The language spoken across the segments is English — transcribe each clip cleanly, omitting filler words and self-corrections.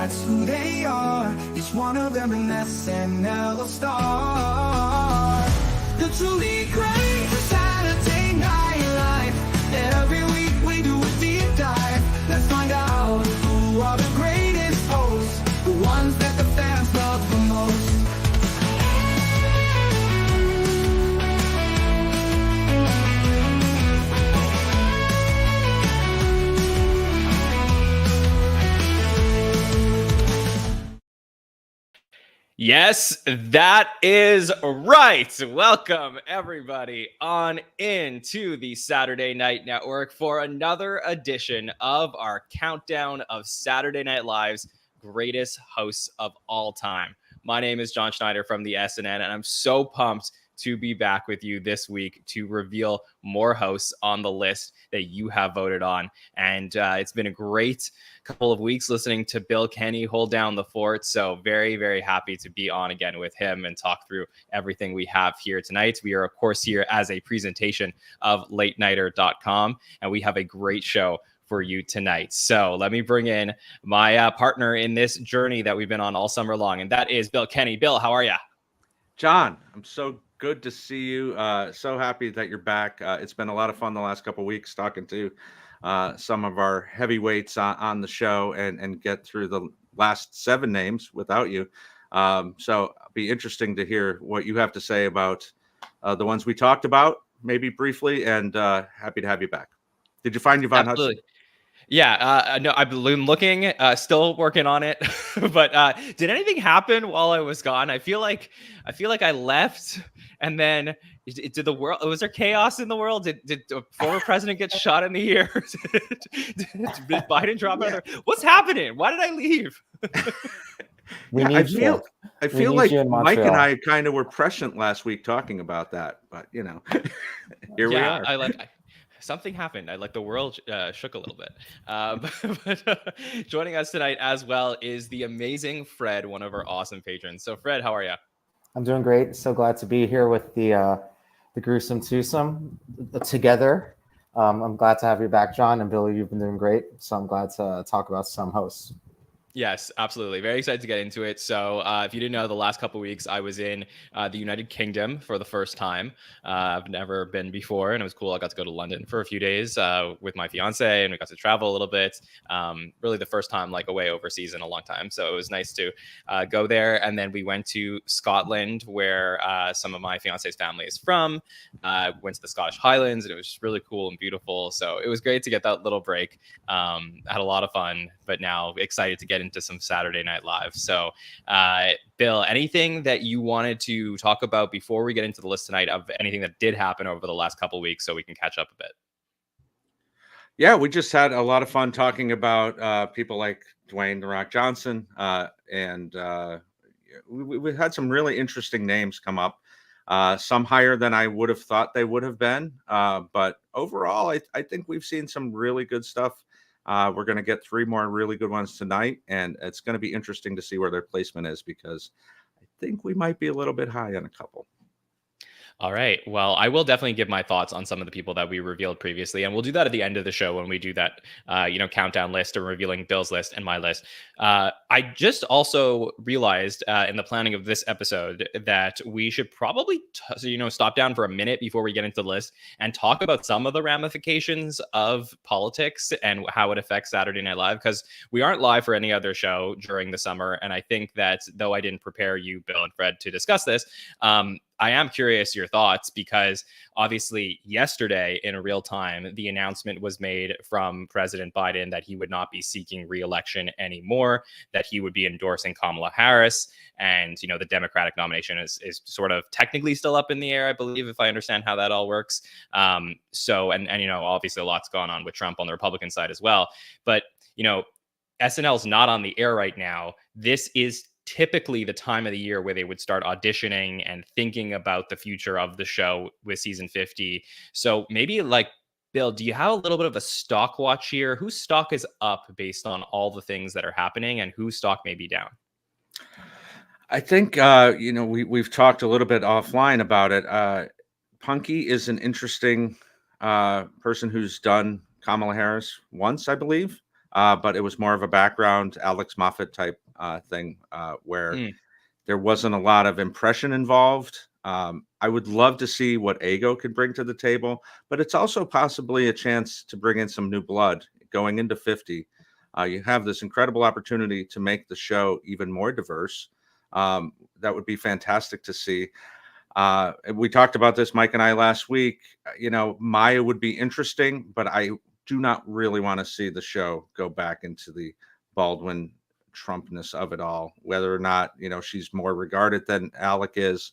that's who they are. Each one of them an SNL star. The truly great Saturday Night Live. Every week we do a deep dive. Let's find out who are the greatest hosts, the ones that the fans love the most. Yes, that is right. Welcome, everybody, on into the Saturday Night Network for another edition of our countdown of Saturday Night Live's greatest hosts of all time. My name is John Schneider from the SNN, and I'm so pumped to be back with you this week to reveal more hosts on the list that you have voted on. And it's been a great couple of weeks listening to Bill Kenny hold down the fort. So very, very happy to be on again with him and talk through everything we have here tonight. We are, of course, here as a presentation of latenighter.com, and we have a great show for you tonight. So let me bring in my partner in this journey that we've been on all summer long, and that is Bill Kenny. Bill, how are you? John, I'm so good to see you. So happy that you're back. It's been a lot of fun the last couple of weeks talking to some of our heavyweights on the show and get through the last 7 names without you. So it'll be interesting to hear what you have to say about the ones we talked about, maybe briefly, and happy to have you back. Did you find Yvonne Hudson? Yeah, no, I've been looking, still working on it. But did anything happen while I was gone? I feel like I left, and then did the world? Was there chaos in the world? Did a former president get shot in the ear? did Biden drop out? What's happening? Why did I leave? I feel like Mike and I kind of were prescient last week talking about that, but here we are. Something happened. The world shook a little bit. But joining us tonight as well is the amazing Fred, one of our awesome patrons. So Fred, how are you? I'm doing great. So glad to be here with the gruesome twosome together. I'm glad to have you back, John, and Billy. You've been doing great. So I'm glad to talk about some hosts. Yes, absolutely. Very excited to get into it. So if you didn't know, the last couple of weeks I was in the United Kingdom for the first time. I've never been before, and it was cool. I got to go to London for a few days with my fiance, and we got to travel a little bit. Really the first time away overseas in a long time. So it was nice to go there. And then we went to Scotland, where some of my fiance's family is from. Went to the Scottish Highlands, and it was just really cool and beautiful. So it was great to get that little break. Had a lot of fun, but now excited to get into some Saturday Night Live. So, Bill, anything that you wanted to talk about before we get into the list tonight of anything that did happen over the last couple of weeks so we can catch up a bit? Yeah, we just had a lot of fun talking about people like Dwayne "The Rock" Johnson, and we had some really interesting names come up, some higher than I would have thought they would have been. But overall, I think we've seen some really good stuff. We're going to get 3 more really good ones tonight, and it's going to be interesting to see where their placement is, because I think we might be a little bit high on a couple. All right. Well, I will definitely give my thoughts on some of the people that we revealed previously, and we'll do that at the end of the show when we do that, countdown list and revealing Bill's list and my list. I just also realized in the planning of this episode that we should probably, stop down for a minute before we get into the list and talk about some of the ramifications of politics and how it affects Saturday Night Live, because we aren't live for any other show during the summer. And I think that though I didn't prepare you, Bill and Fred, to discuss this, I am curious your thoughts, because obviously yesterday in real time, the announcement was made from President Biden that he would not be seeking re-election anymore, that he would be endorsing Kamala Harris. And, the Democratic nomination is sort of technically still up in the air, I believe, if I understand how that all works. Obviously a lot's gone on with Trump on the Republican side as well. But, SNL's not on the air right now. This is typically the time of the year where they would start auditioning and thinking about the future of the show with season 50. So maybe Bill, do you have a little bit of a stock watch here? Whose stock is up based on all the things that are happening, and whose stock may be down? I think, we've talked a little bit offline about it. Punky is an interesting person who's done Kamala Harris once, I believe. but it was more of a background Alex Moffat type thing where there wasn't a lot of impression involved. I would love to see what Ego could bring to the table, but it's also possibly a chance to bring in some new blood going into 50. You have this incredible opportunity to make the show even more diverse. That would be fantastic to see. We talked about this, Mike and I, last week. Maya would be interesting, but I do not really want to see the show go back into the Baldwin Trumpness of it all, whether or not, she's more regarded than Alec is.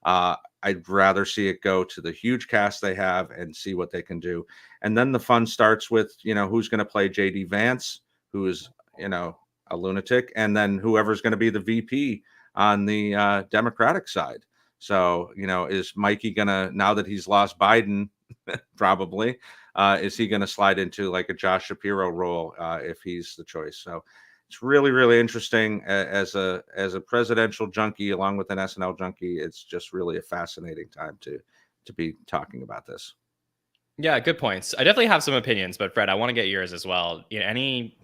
I'd rather see it go to the huge cast they have and see what they can do. And then the fun starts with, who's going to play JD Vance, who is, a lunatic, and then whoever's going to be the VP on the Democratic side. So, is Mikey going to, now that he's lost Biden, probably, is he going to slide into like a Josh Shapiro role if he's the choice? So it's really, really interesting as a presidential junkie, along with an SNL junkie. It's just really a fascinating time to be talking about this. Yeah, good points. I definitely have some opinions, but Fred, I want to get yours as well. Any,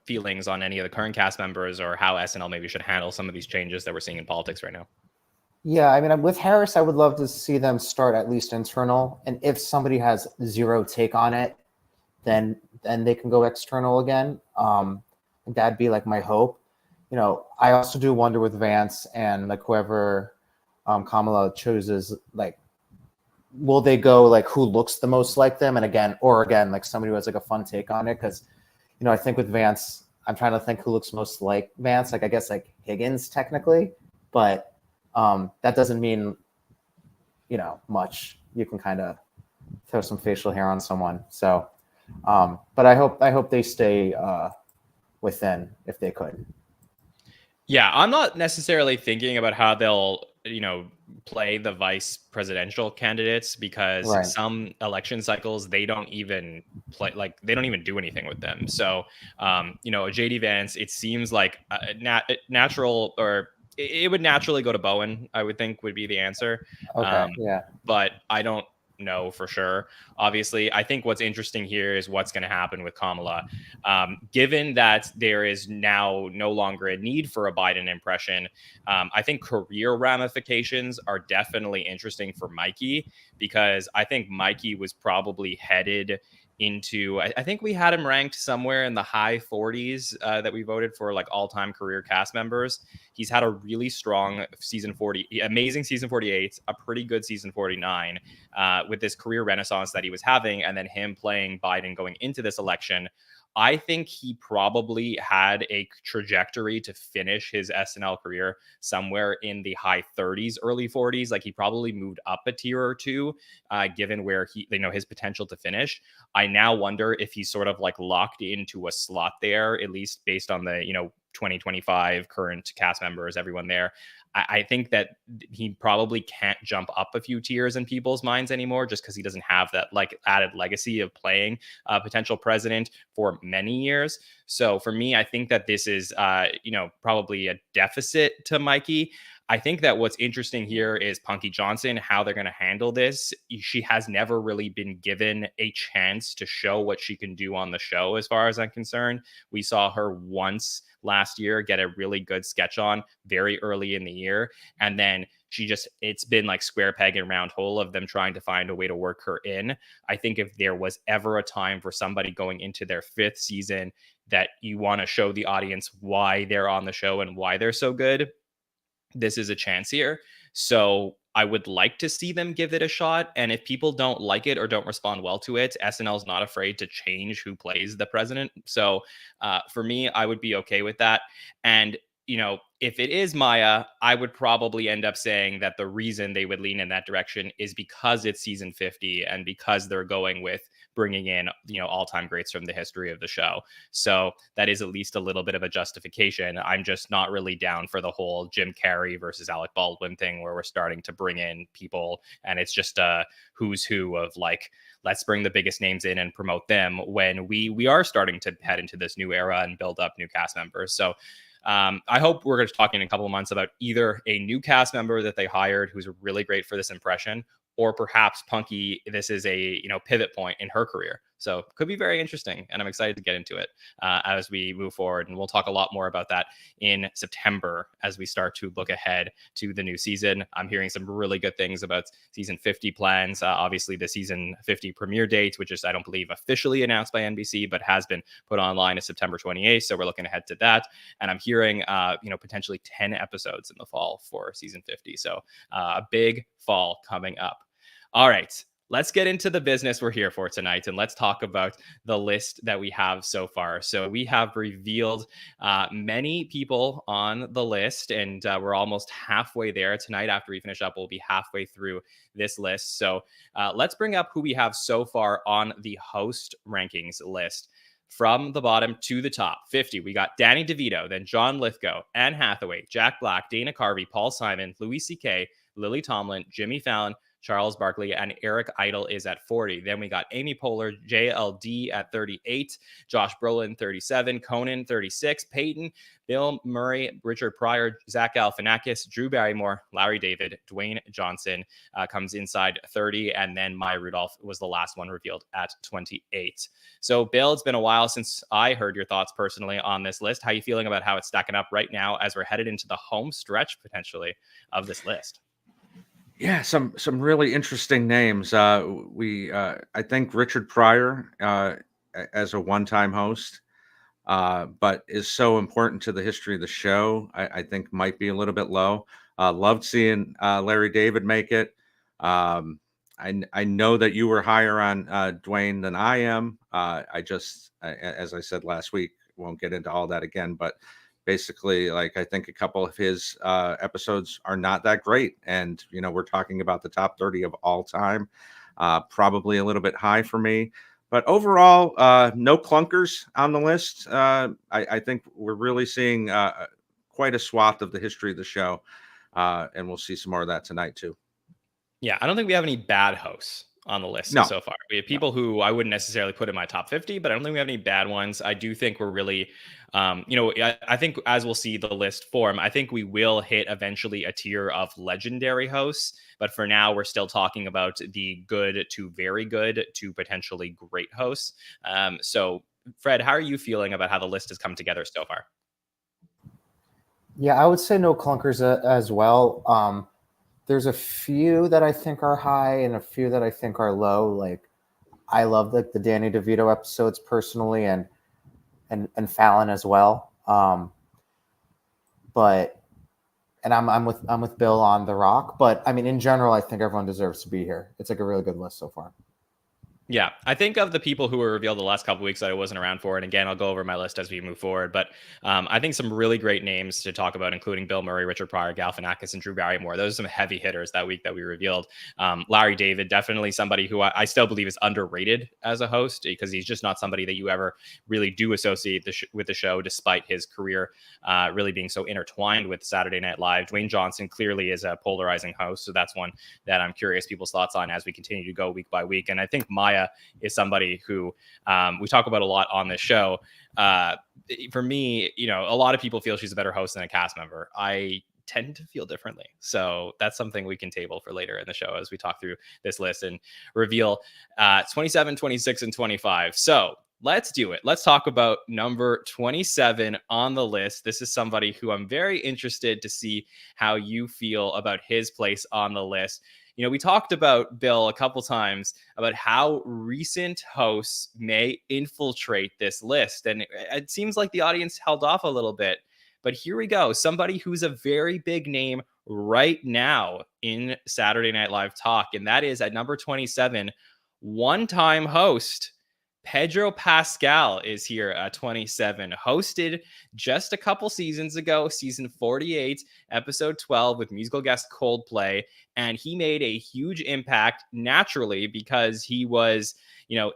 feelings on any of the current cast members or how SNL maybe should handle some of these changes that we're seeing in politics right now? Yeah, I mean, with Harris, I would love to see them start at least internal. And if somebody has zero take on it, then they can go external again. That'd be like my hope. I also do wonder with Vance and like whoever Kamala chooses, like, will they go like who looks the most like them? And again, like somebody who has like a fun take on it. Because, I think with Vance, I'm trying to think who looks most like Vance. Like, I guess like Higgins technically, but that doesn't mean, much. You can kind of throw some facial hair on someone. So, but I hope they stay within if they could. Yeah, I'm not necessarily thinking about how they'll, play the vice presidential candidates, because Right. some election cycles, they don't even play, like they don't even do anything with them. So, JD Vance, it seems like natural, or it would naturally go to Bowen, I would think would be the answer. Okay. Yeah. But I don't know for sure. Obviously, I think what's interesting here is what's going to happen with Kamala. Given that there is now no longer a need for a Biden impression, I think career ramifications are definitely interesting for Mikey, because I think Mikey was probably headed into, I think we had him ranked somewhere in the high 40s that we voted for like all-time career cast members. He's had a really strong season 40, amazing season 48, a pretty good season 49 with this career renaissance that he was having, and then him playing Biden going into this election. I think he probably had a trajectory to finish his SNL career somewhere in the high 30s, early 40s. Like, he probably moved up a tier or two, given where his potential to finish. I now wonder if he's sort of like locked into a slot there, at least based on the, 2025 current cast members, everyone there. I think that he probably can't jump up a few tiers in people's minds anymore, just because he doesn't have that like added legacy of playing a potential president for many years. So for me, I think that this is, probably a deficit to Mikey. I think that what's interesting here is Punky Johnson, how they're going to handle this. She has never really been given a chance to show what she can do on the show, as far as I'm concerned. We saw her once last year get a really good sketch on very early in the year. And then it's been like square peg and round hole of them trying to find a way to work her in. I think if there was ever a time for somebody going into their 5th season that you want to show the audience why they're on the show and why they're so good, this is a chance here. So I would like to see them give it a shot. And if people don't like it or don't respond well to it, SNL is not afraid to change who plays the president. So for me, I would be okay with that. And, if it is Maya, I would probably end up saying that the reason they would lean in that direction is because it's season 50 and because they're going with bringing in, all-time greats from the history of the show. So that is at least a little bit of a justification. I'm just not really down for the whole Jim Carrey versus Alec Baldwin thing, where we're starting to bring in people and it's just a who's who of like, let's bring the biggest names in and promote them, when we are starting to head into this new era and build up new cast members. So I hope we're going to talk in a couple of months about either a new cast member that they hired who's really great for this impression, or perhaps Punky, this is a pivot point in her career. So could be very interesting, and I'm excited to get into it as we move forward. And we'll talk a lot more about that in September as we start to look ahead to the new season. I'm hearing some really good things about season 50 plans. Obviously, the season 50 premiere date, which is, I don't believe, officially announced by NBC, but has been put online, is September 28th. So we're looking ahead to that. And I'm hearing, potentially 10 episodes in the fall for season 50. So a big fall coming up. All right. Let's get into the business we're here for tonight, and let's talk about the list that we have so far. So we have revealed many people on the list, and we're almost halfway there tonight. After we finish up, we'll be halfway through this list. So let's bring up who we have so far on the host rankings list. From the bottom to the top, 50, we got Danny DeVito, then John Lithgow, Anne Hathaway, Jack Black, Dana Carvey, Paul Simon, Louis C.K., Lily Tomlin, Jimmy Fallon, Charles Barkley, and Eric Idle is at 40. Then we got Amy Poehler, JLD at 38, Josh Brolin, 37, Conan, 36, Peyton, Bill Murray, Richard Pryor, Zach Galifianakis, Drew Barrymore, Larry David, Dwayne Johnson comes inside 30, and then Maya Rudolph was the last one revealed at 28. So, Bill, it's been a while since I heard your thoughts personally on this list. How are you feeling about how it's stacking up right now as we're headed into the home stretch, potentially, of this list? Yeah, some really interesting names. I think Richard Pryor as a one-time host, but is so important to the history of the show. I think might be a little bit low. Loved seeing Larry David make it. I know that you were higher on Dwayne than I am. As I said last week, won't get into all that again, but basically, like, I think a couple of his episodes are not that great. And, we're talking about the top 30 of all time, probably a little bit high for me. But overall, no clunkers on the list. I think we're really seeing quite a swath of the history of the show. And we'll see some more of that tonight, too. Yeah, I don't think we have any bad hosts on the list so far. We have people who I wouldn't necessarily put in my top 50, but I don't think we have any bad ones. I do think we're really, I think as we'll see the list form, I think we will hit eventually a tier of legendary hosts. But for now, we're still talking about the good to very good to potentially great hosts. So, Fred, how are you feeling about how the list has come together so far? Yeah, I would say no clunkers as well. There's a few that I think are high and a few that I think are low. Like, I love the Danny DeVito episodes personally, and Fallon as well. But I'm with Bill on The Rock. But I mean, in general, I think everyone deserves to be here. It's like a really good list so far. Yeah, I think of the people who were revealed the last couple of weeks that I wasn't around for, and again, I'll go over my list as we move forward, but I think some really great names to talk about, including Bill Murray, Richard Pryor, Galifianakis, and Drew Barrymore. Those are some heavy hitters that week that we revealed. Larry David, definitely somebody who I still believe is underrated as a host, because he's just not somebody that you ever really do associate with the show, despite his career really being so intertwined with Saturday Night Live. Dwayne Johnson clearly is a polarizing host, so that's one that I'm curious people's thoughts on as we continue to go week by week. And I think Maya is somebody who we talk about a lot on this show. For me, a lot of people feel she's a better host than a cast member. I tend to feel differently. So that's something we can table for later in the show as we talk through this list and reveal 27, 26, and 25. So let's do it. Let's talk about number 27 on the list. This is somebody who I'm very interested to see how you feel about his place on the list. We talked about, Bill, a couple times about how recent hosts may infiltrate this list. And it seems like the audience held off a little bit. But here we go. Somebody who's a very big name right now in Saturday Night Live talk. And that is at number 27, one-time host Pedro Pascal is here at 27, hosted just a couple seasons ago, season 48, episode 12 with musical guest Coldplay. And he made a huge impact naturally because he was,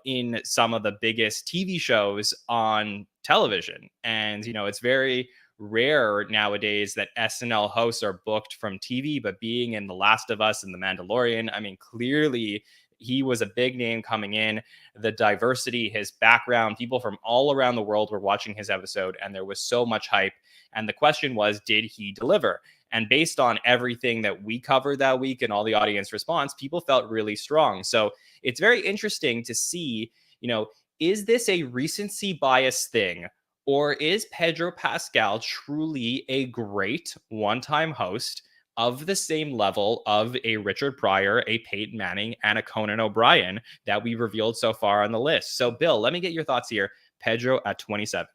in some of the biggest TV shows on television. And, it's very rare nowadays that SNL hosts are booked from TV, but being in The Last of Us and The Mandalorian, I mean, clearly he was a big name coming in. The diversity, his background, people from all around the world were watching his episode, and there was so much hype. And the question was, did he deliver? And based on everything that we covered that week and all the audience response, people felt really strong. So it's very interesting to see, is this a recency bias thing, or is Pedro Pascal truly a great one-time host of the same level of a Richard Pryor, a Peyton Manning, and a Conan O'Brien that we revealed so far on the list? So, Bill, let me get your thoughts here. Pedro at 27.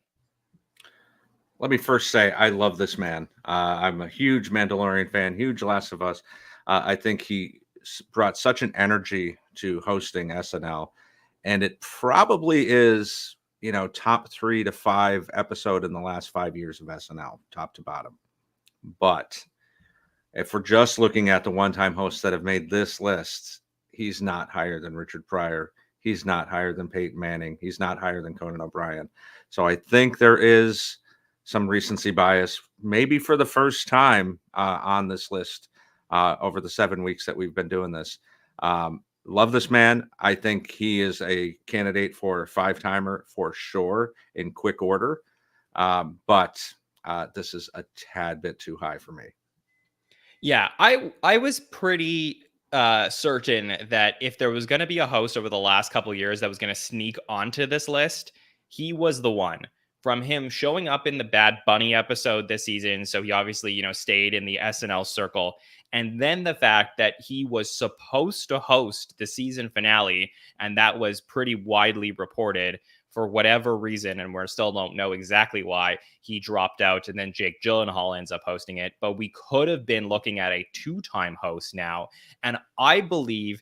Let me first say I love this man. I'm a huge Mandalorian fan, huge Last of Us. I think he brought such an energy to hosting SNL, and it probably is, top 3 to 5 episode in the last 5 years of SNL, top to bottom. But if we're just looking at the one-time hosts that have made this list, he's not higher than Richard Pryor. He's not higher than Peyton Manning. He's not higher than Conan O'Brien. So I think there is some recency bias, maybe for the first time on this list over the 7 weeks that we've been doing this. Love this man. I think he is a candidate for 5-timer for sure in quick order. But this is a tad bit too high for me. Yeah, I was pretty certain that if there was going to be a host over the last couple of years that was going to sneak onto this list, he was the one. From him showing up in the Bad Bunny episode this season, so he obviously, stayed in the SNL circle, and then the fact that he was supposed to host the season finale, and that was pretty widely reported. For whatever reason, and we still don't know exactly why, he dropped out, and then Jake Gyllenhaal ends up hosting it. But we could have been looking at a 2-time host now. And I believe,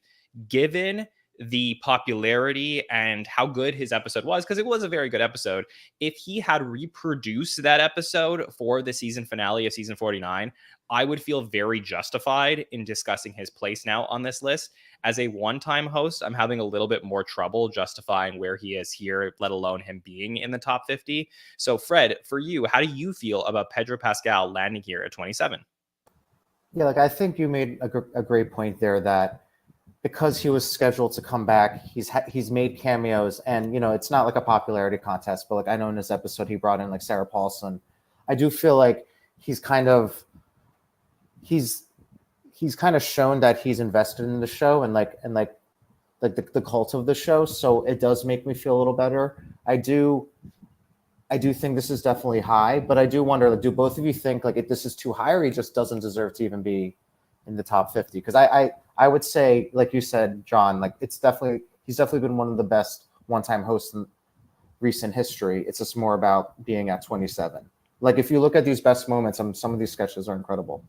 given the popularity and how good his episode was, because it was a very good episode, if he had reproduced that episode for the season finale of season 49, I would feel very justified in discussing his place now on this list. As a one-time host, I'm having a little bit more trouble justifying where he is here, let alone him being in the top 50. So, Fred, for you, how do you feel about Pedro Pascal landing here at 27? Yeah, I think you made a great point there that because he was scheduled to come back, he's made cameos, and it's not like a popularity contest, but I know in this episode he brought in Sarah Paulson. I do feel like he's kind of shown that he's invested in the show and the cult of the show. So it does make me feel a little better. I do think this is definitely high, but I do wonder, do both of you think if this is too high, or he just doesn't deserve to even be in the top 50? Because I would say, like you said, John, he's definitely been one of the best one-time hosts in recent history. It's just more about being at 27. If you look at these best moments, some of these sketches are incredible.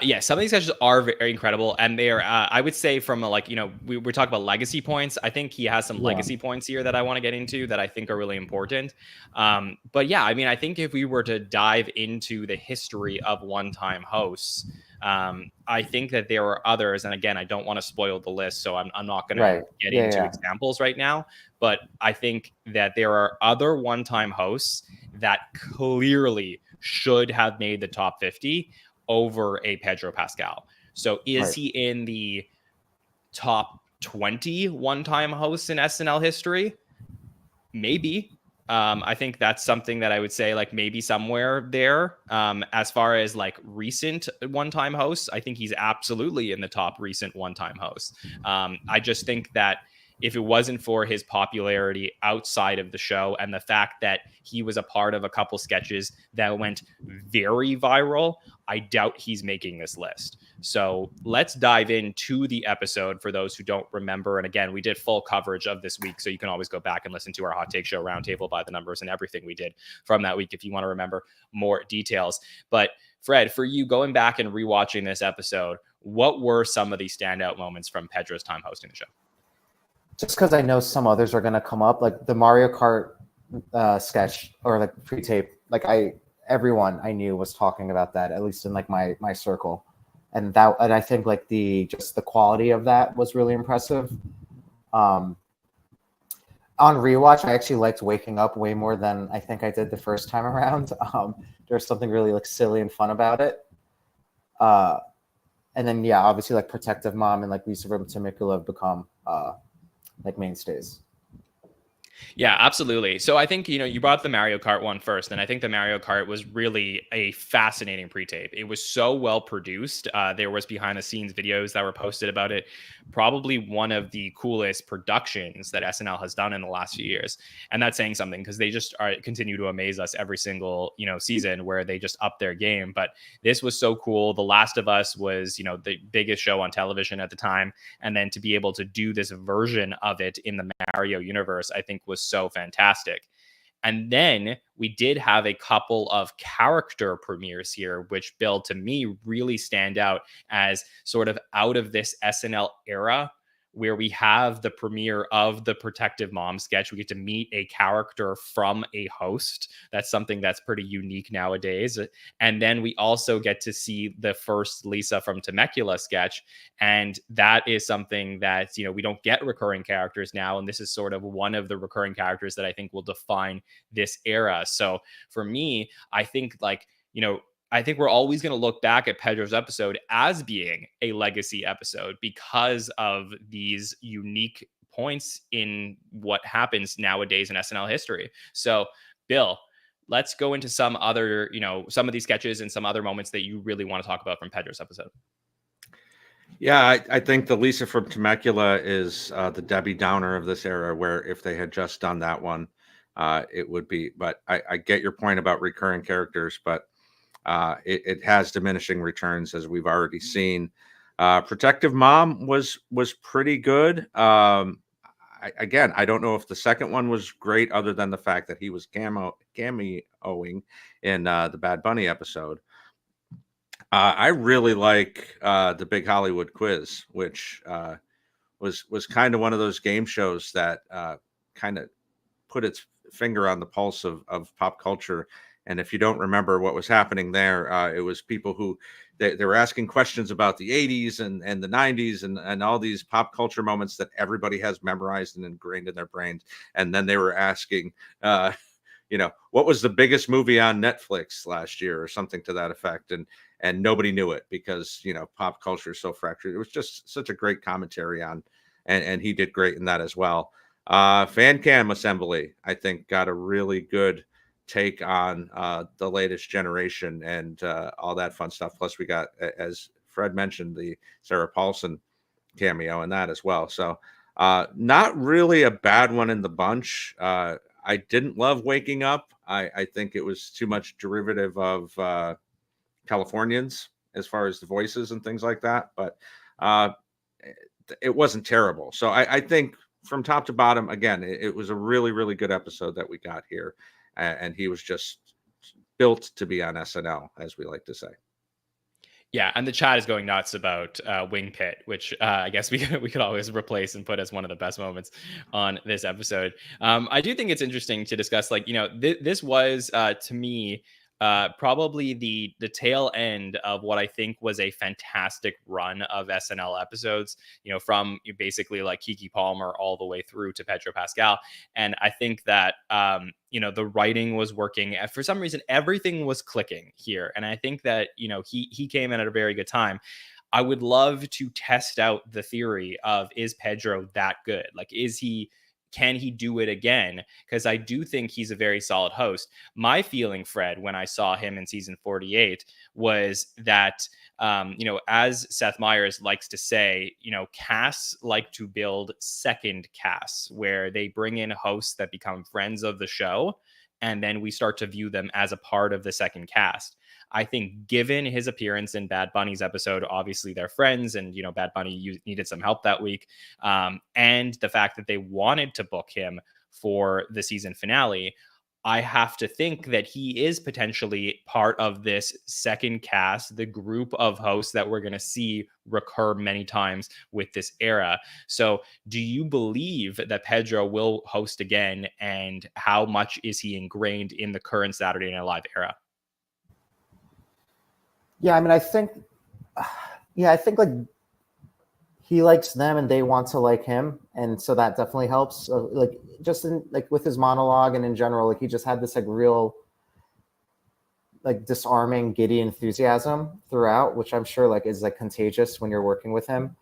Yeah, some of these sketches are very incredible, and they are. I would say from we're talking about legacy points. I think he has some legacy points here that I want to get into that I think are really important. But yeah, I think if we were to dive into the history of one-time hosts, I think that there are others, and again, I don't want to spoil the list, so I'm not going to get into examples right now. But I think that there are other one-time hosts that clearly should have made the top 50 over a Pedro Pascal. So is he in the top 20 one-time hosts in SNL history? Maybe. I think that's something that I would say maybe somewhere there. As far as recent one-time hosts, I think he's absolutely in the top recent one-time hosts. I just think that if it wasn't for his popularity outside of the show and the fact that he was a part of a couple sketches that went very viral, I doubt he's making this list. So let's dive into the episode for those who don't remember. And again, we did full coverage of this week, so you can always go back and listen to our Hot Take Show roundtable by the numbers and everything we did from that week if you want to remember more details. But Fred, for you, going back and rewatching this episode, what were some of the standout moments from Pedro's time hosting the show? Just because I know some others are going to come up, the Mario Kart sketch or pre-tape, everyone I knew was talking about that, at least in my circle, and I think the quality of that was really impressive. On rewatch, I actually liked Waking Up way more than I think I did the first time around. There's something really silly and fun about it. And then obviously Protective Mom and Lisa Temecula have become mainstays. Yeah, absolutely. So I think, you brought up the Mario Kart one first, and I think the Mario Kart was really a fascinating pre-tape. It was so well produced. There was behind the scenes videos that were posted about it. Probably one of the coolest productions that SNL has done in the last few years. And that's saying something because they just continue to amaze us every single, season where they just up their game. But this was so cool. The Last of Us was, the biggest show on television at the time. And then to be able to do this version of it in the Mario universe, I think was so fantastic. And then we did have a couple of character premieres here, which, Bill, to me, really stand out as sort of out of this SNL era where we have the premiere of the Protective Mom sketch. We get to meet a character from a host. That's something that's pretty unique nowadays. And then we also get to see the first Lisa from Temecula sketch. And that is something that, we don't get recurring characters now. And this is sort of one of the recurring characters that I think will define this era. So for me, I think I think we're always going to look back at Pedro's episode as being a legacy episode because of these unique points in what happens nowadays in SNL history. So, Bill, let's go into some other, some of these sketches and some other moments that you really want to talk about from Pedro's episode. Yeah, I think the Lisa from Temecula is the Debbie Downer of this era, where if they had just done that one, it would be. But I get your point about recurring characters, but it has diminishing returns, as we've already seen. Protective Mom was pretty good. I don't know if the second one was great, other than the fact that he was cameoing in the Bad Bunny episode. I really like the Big Hollywood Quiz, which was kind of one of those game shows that kind of put its finger on the pulse of pop culture. And if you don't remember what was happening there, it was people who they were asking questions about the 80s and the 90s and all these pop culture moments that everybody has memorized and ingrained in their brains. And then they were asking, what was the biggest movie on Netflix last year or something to that effect. And nobody knew it because, pop culture is so fractured. It was just such a great commentary on, and he did great in that as well. Fan Cam Assembly, I think, got a really good take on the latest generation and all that fun stuff. Plus, we got, as Fred mentioned, the Sarah Paulson cameo in that as well. So not really a bad one in the bunch. I didn't love Waking Up. I think it was too much derivative of Californians as far as the voices and things like that. But it wasn't terrible. So I think from top to bottom, again, it was a really, really good episode that we got here. And he was just built to be on SNL, as we like to say. Yeah, and the chat is going nuts about Wing Pit, which I guess we could always replace and put as one of the best moments on this episode. I do think it's interesting to discuss, this was to me probably the tail end of what I think was a fantastic run of SNL episodes, from basically like Kiki Palmer all the way through to Pedro Pascal. And I think that, the writing was working. For some reason, everything was clicking here. And I think that, he came in at a very good time. I would love to test out the theory of, is Pedro that good? Can he do it again? Because I do think he's a very solid host. My feeling, Fred, when I saw him in season 48 was that, as Seth Meyers likes to say, casts like to build second casts where they bring in hosts that become friends of the show. And then we start to view them as a part of the second cast. I think given his appearance in Bad Bunny's episode, obviously they're friends and, Bad Bunny needed some help that week. And the fact that they wanted to book him for the season finale, I have to think that he is potentially part of this second cast, the group of hosts that we're going to see recur many times with this era. So do you believe that Pedro will host again? And how much is he ingrained in the current Saturday Night Live era? Yeah, I mean, I think like he likes them and they want to like him, and so that definitely helps. Just in with his monologue and in general, he just had this real disarming, giddy enthusiasm throughout, which I'm sure is contagious when you're working with him.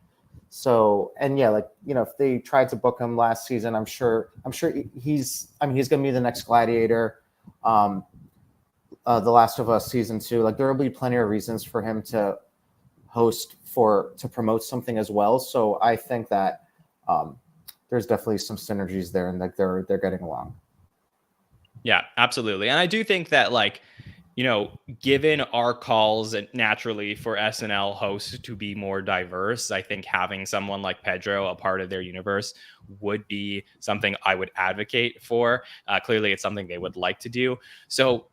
So, and yeah, like, if they tried to book him last season, I'm sure he's going to be the next Gladiator. The Last of Us season 2, like there will be plenty of reasons for him to host to promote something as well. So I think that there's definitely some synergies there, and like they're getting along. Yeah, absolutely. And I do think that, like, given our calls naturally for SNL hosts to be more diverse, I think having someone like Pedro a part of their universe would be something I would advocate for. Clearly, it's something they would like to do. So,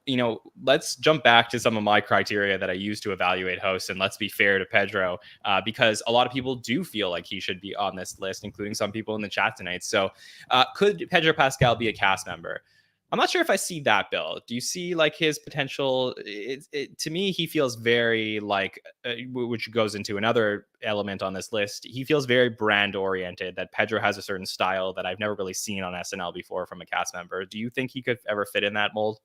let's jump back to some of my criteria that I use to evaluate hosts. And let's be fair to Pedro, because a lot of people do feel like he should be on this list, including some people in the chat tonight. So, could Pedro Pascal be a cast member? I'm not sure if I see that, Bill. Do you see like his potential? To me, he feels very like, which goes into another element on this list. He feels very brand oriented, that Pedro has a certain style that I've never really seen on SNL before from a cast member. Do you think he could ever fit in that mold?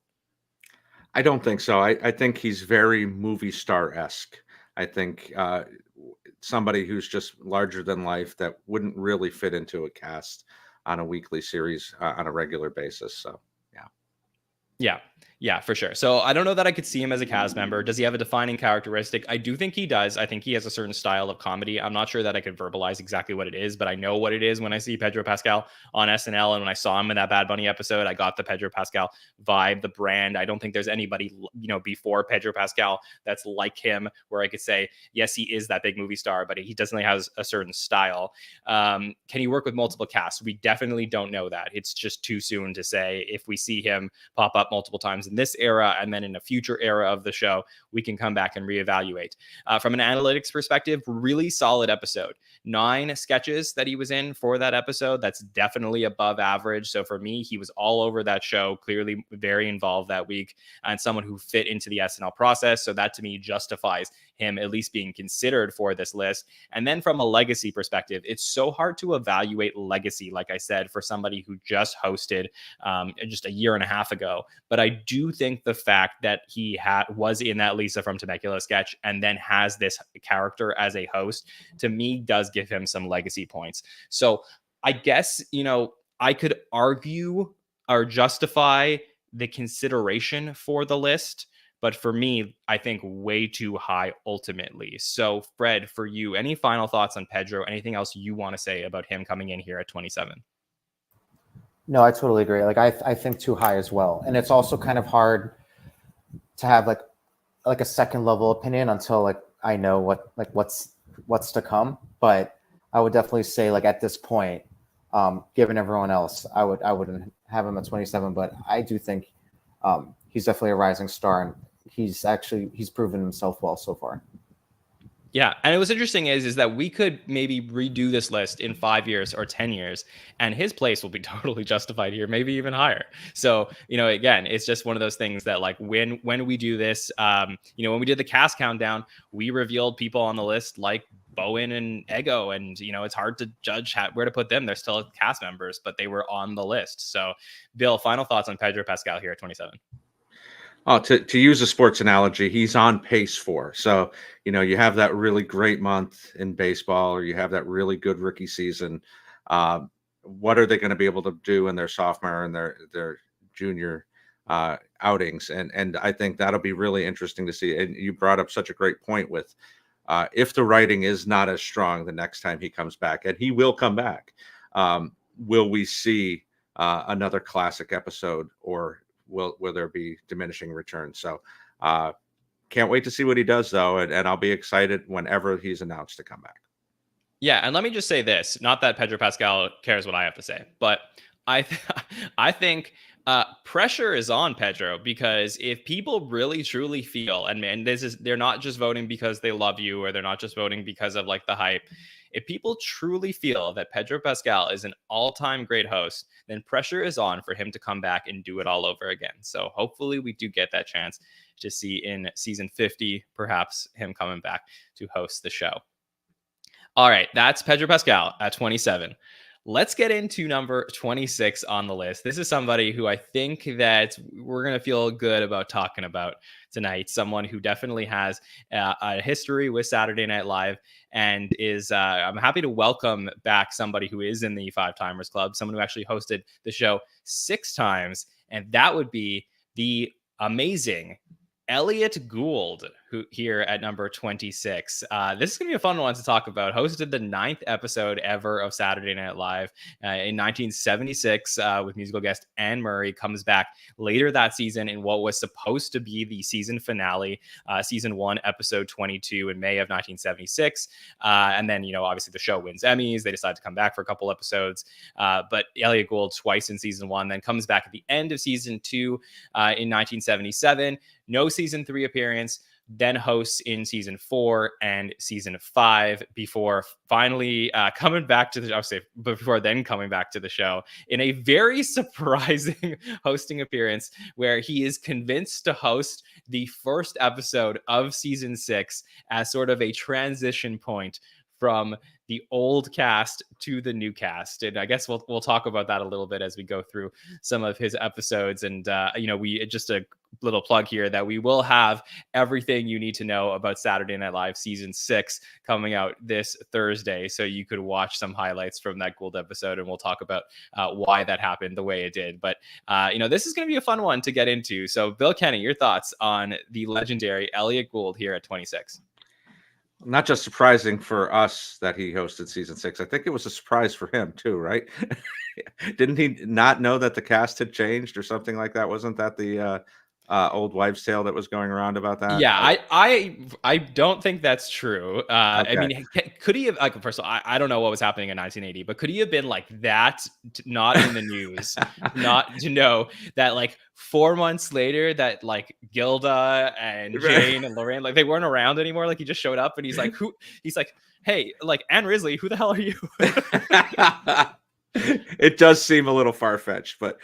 I don't think so. I think he's very movie star-esque. I think somebody who's just larger than life that wouldn't really fit into a cast on a weekly series on a regular basis. So. Yeah, for sure. So I don't know that I could see him as a cast member. Does he have a defining characteristic? I do think he does. I think he has a certain style of comedy. I'm not sure that I could verbalize exactly what it is, but I know what it is when I see Pedro Pascal on SNL. And when I saw him in that Bad Bunny episode, I got the Pedro Pascal vibe, the brand. I don't think there's anybody, before Pedro Pascal that's like him, where I could say, yes, he is that big movie star, but he definitely has a certain style. Can he work with multiple casts? We definitely don't know that. It's just too soon to say. If we see him pop up multiple times in this era and then in a future era of the show, we can come back and reevaluate. From an analytics perspective, really solid episode. 9 sketches that he was in for that episode. That's definitely above average. So for me, he was all over that show, clearly very involved that week, and someone who fit into the SNL process. So that to me justifies him at least being considered for this list. And then from a legacy perspective, it's so hard to evaluate legacy, like I said, for somebody who just hosted just a year and a half ago. But I do think the fact that he was in that Lisa from Temecula sketch and then has this character as a host, to me, does give him some legacy points. So I guess, I could argue or justify the consideration for the list. But for me, I think way too high ultimately. So, Fred, for you, any final thoughts on Pedro? Anything else you want to say about him coming in here at 27? No, I totally agree. Like I think too high as well. And it's also kind of hard to have like a second level opinion until like I know what's to come. But I would definitely say like at this point, given everyone else, I wouldn't have him at 27, but I do think he's definitely a rising star, and he's proven himself well so far. Yeah. And what's interesting is that we could maybe redo this list in 5 years or 10 years, and his place will be totally justified here, maybe even higher. So, again, it's just one of those things that like when we do this, when we did the cast countdown, we revealed people on the list like Bowen and Ego, and it's hard to judge where to put them. They're still cast members, but they were on the list. So, Bill, final thoughts on Pedro Pascal here at 27? Oh, to use a sports analogy, he's on pace for. So, you have that really great month in baseball, or you have that really good rookie season. What are they going to be able to do in their sophomore and their junior outings? And I think that'll be really interesting to see. And you brought up such a great point with if the writing is not as strong the next time he comes back, and he will come back, will we see another classic episode, or will there be diminishing returns? So can't wait to see what he does, though, and I'll be excited whenever he's announced to come back. Yeah, and let me just say this, not that Pedro Pascal cares what I have to say, but I think pressure is on Pedro, because if people really truly feel, and they're not just voting because they love you, or they're not just voting because of like the hype. If people truly feel that Pedro Pascal is an all-time great host, then pressure is on for him to come back and do it all over again. So hopefully we do get that chance to see in season 50, perhaps him coming back to host the show. All right, that's Pedro Pascal at 27. let's get into number 26 on the list. This is somebody who I think that we're going to feel good about talking about tonight. Someone who definitely has a history with Saturday Night Live and is, I'm happy to welcome back somebody who is in the Five Timers Club, someone who actually hosted the show 6 times. And that would be the amazing Elliot Gould, who here at number 26. This is going to be a fun one to talk about. Hosted the 9th episode ever of Saturday Night Live in 1976 with musical guest Anne Murray. Comes back later that season in what was supposed to be the season finale, season 1, episode 22 in May of 1976. And then, obviously the show wins Emmys. They decide to come back for a couple episodes. But Elliot Gould twice in season 1, then comes back at the end of season 2 in 1977. No season 3 appearance, then hosts in season 4 and season 5 before finally coming back to the show, before then coming back to the show in a very surprising hosting appearance where he is convinced to host the first episode of season 6 as sort of a transition point from the old cast to the new cast. And I guess we'll talk about that a little bit as we go through some of his episodes. And, we just a little plug here that we will have everything you need to know about Saturday Night Live season 6 coming out this Thursday. So you could watch some highlights from that Gould episode, and we'll talk about why that happened the way it did. But, this is going to be a fun one to get into. So Bill Kenny, your thoughts on the legendary Elliot Gould here at 26? Not just surprising for us that he hosted season 6. I think it was a surprise for him too, right? Didn't he not know that the cast had changed or something like that? Wasn't that the old wives' tale that was going around about that? Yeah, I don't think that's true. Okay. I mean, could he have, like, first of all, I don't know what was happening in 1980, but could he have been like that, not in the news, not to know that like 4 months later that like Gilda and Jane and Lorraine, like they weren't around anymore. Like he just showed up and he's like, he's like, hey, like Ann Risley, who the hell are you? It does seem a little far-fetched, but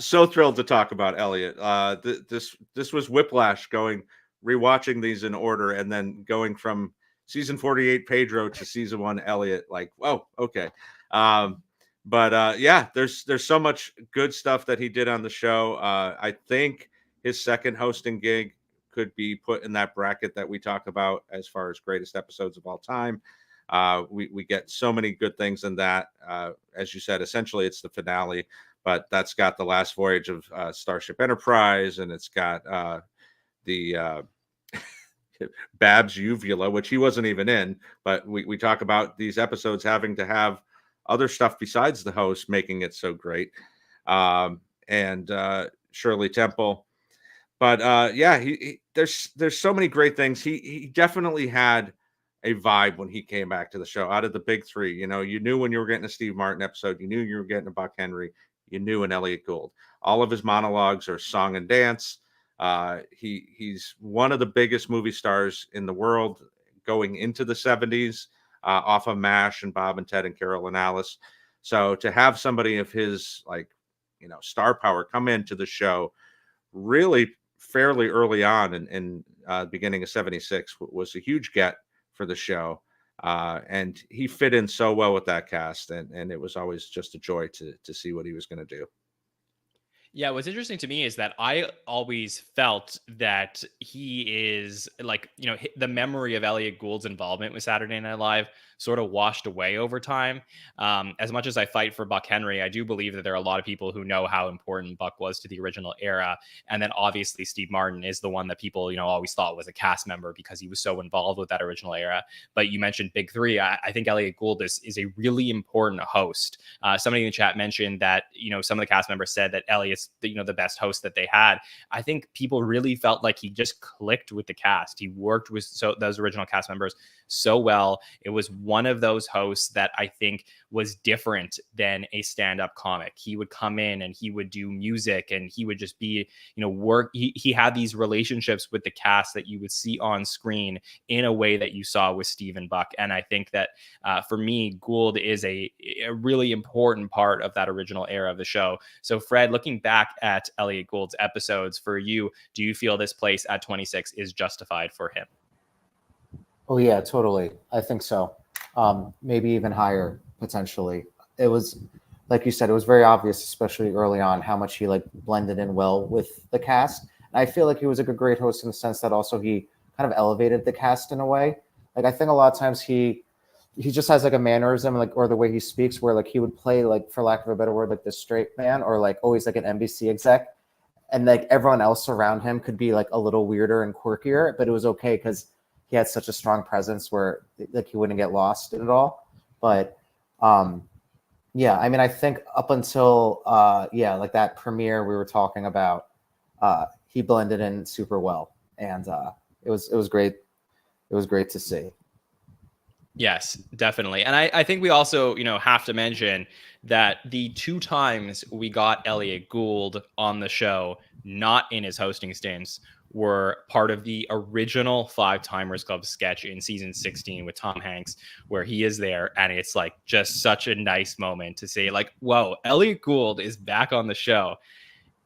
so thrilled to talk about Elliot. This was whiplash rewatching these in order and then going from season 48 Pedro to season 1 Elliot. Like, whoa, okay. Yeah, there's so much good stuff that he did on the show. I think his second hosting gig could be put in that bracket that we talk about as far as greatest episodes of all time. We get so many good things in that. As you said, essentially it's the finale, but that's got the last voyage of Starship Enterprise, and it's got the Babs Uvula, which he wasn't even in. But we talk about these episodes having to have other stuff besides the host, making it so great. And Shirley Temple. But yeah, there's so many great things. He definitely had a vibe when he came back to the show. Out of the big three, you knew when you were getting a Steve Martin episode, you knew you were getting a Buck Henry, you knew an Elliot Gould. All of his monologues are song and dance. He's one of the biggest movie stars in the world going into the 70s, off of MASH and Bob and Ted and Carol and Alice. So to have somebody of his star power come into the show really fairly early on in beginning of 76 was a huge get for the show. And he fit in so well with that cast, and it was always just a joy to see what he was going to do. Yeah, what's interesting to me is that I always felt that he is like, the memory of Elliot Gould's involvement with Saturday Night Live sort of washed away over time. As much as I fight for Buck Henry, I do believe that there are a lot of people who know how important Buck was to the original era. And then obviously Steve Martin is the one that people, always thought was a cast member because he was so involved with that original era. But you mentioned Big Three. I think Elliot Gould is a really important host. Somebody in the chat mentioned that, some of the cast members said that Elliot's the best host that they had. I think people really felt like he just clicked with the cast. He worked with those original cast members so well. It was one of those hosts that I think was different than a stand-up comic. He would come in and he would do music and he would just be, work. He had these relationships with the cast that you would see on screen in a way that you saw with Steve and Buck. And I think that for me, Gould is a really important part of that original era of the show. So Fred, looking back at Elliot Gould's episodes for you, do you feel this place at 26 is justified for him? Oh yeah, totally. I think so. Maybe even higher potentially. it was, like you said, it was very obvious, especially early on, how much he like blended in well with the cast. And I feel like he was like a great host in the sense that also he kind of elevated the cast in a way. Like I think a lot of times he just has like a mannerism, like, or the way he speaks, where like he would play, like, for lack of a better word, like the straight man, or like always like an NBC exec, and like everyone else around him could be like a little weirder and quirkier, but it was okay because he had such a strong presence where like he wouldn't get lost in it all. But yeah, I mean, I think up until like that premiere we were talking about, he blended in super well, and it was great. It was great to see. Yes, definitely. And I think we also, have to mention that the 2 times we got Elliot Gould on the show, not in his hosting stints, were part of the original Five Timers Club sketch in season 16 with Tom Hanks, where he is there. And it's like just such a nice moment to say, like, whoa, Elliot Gould is back on the show.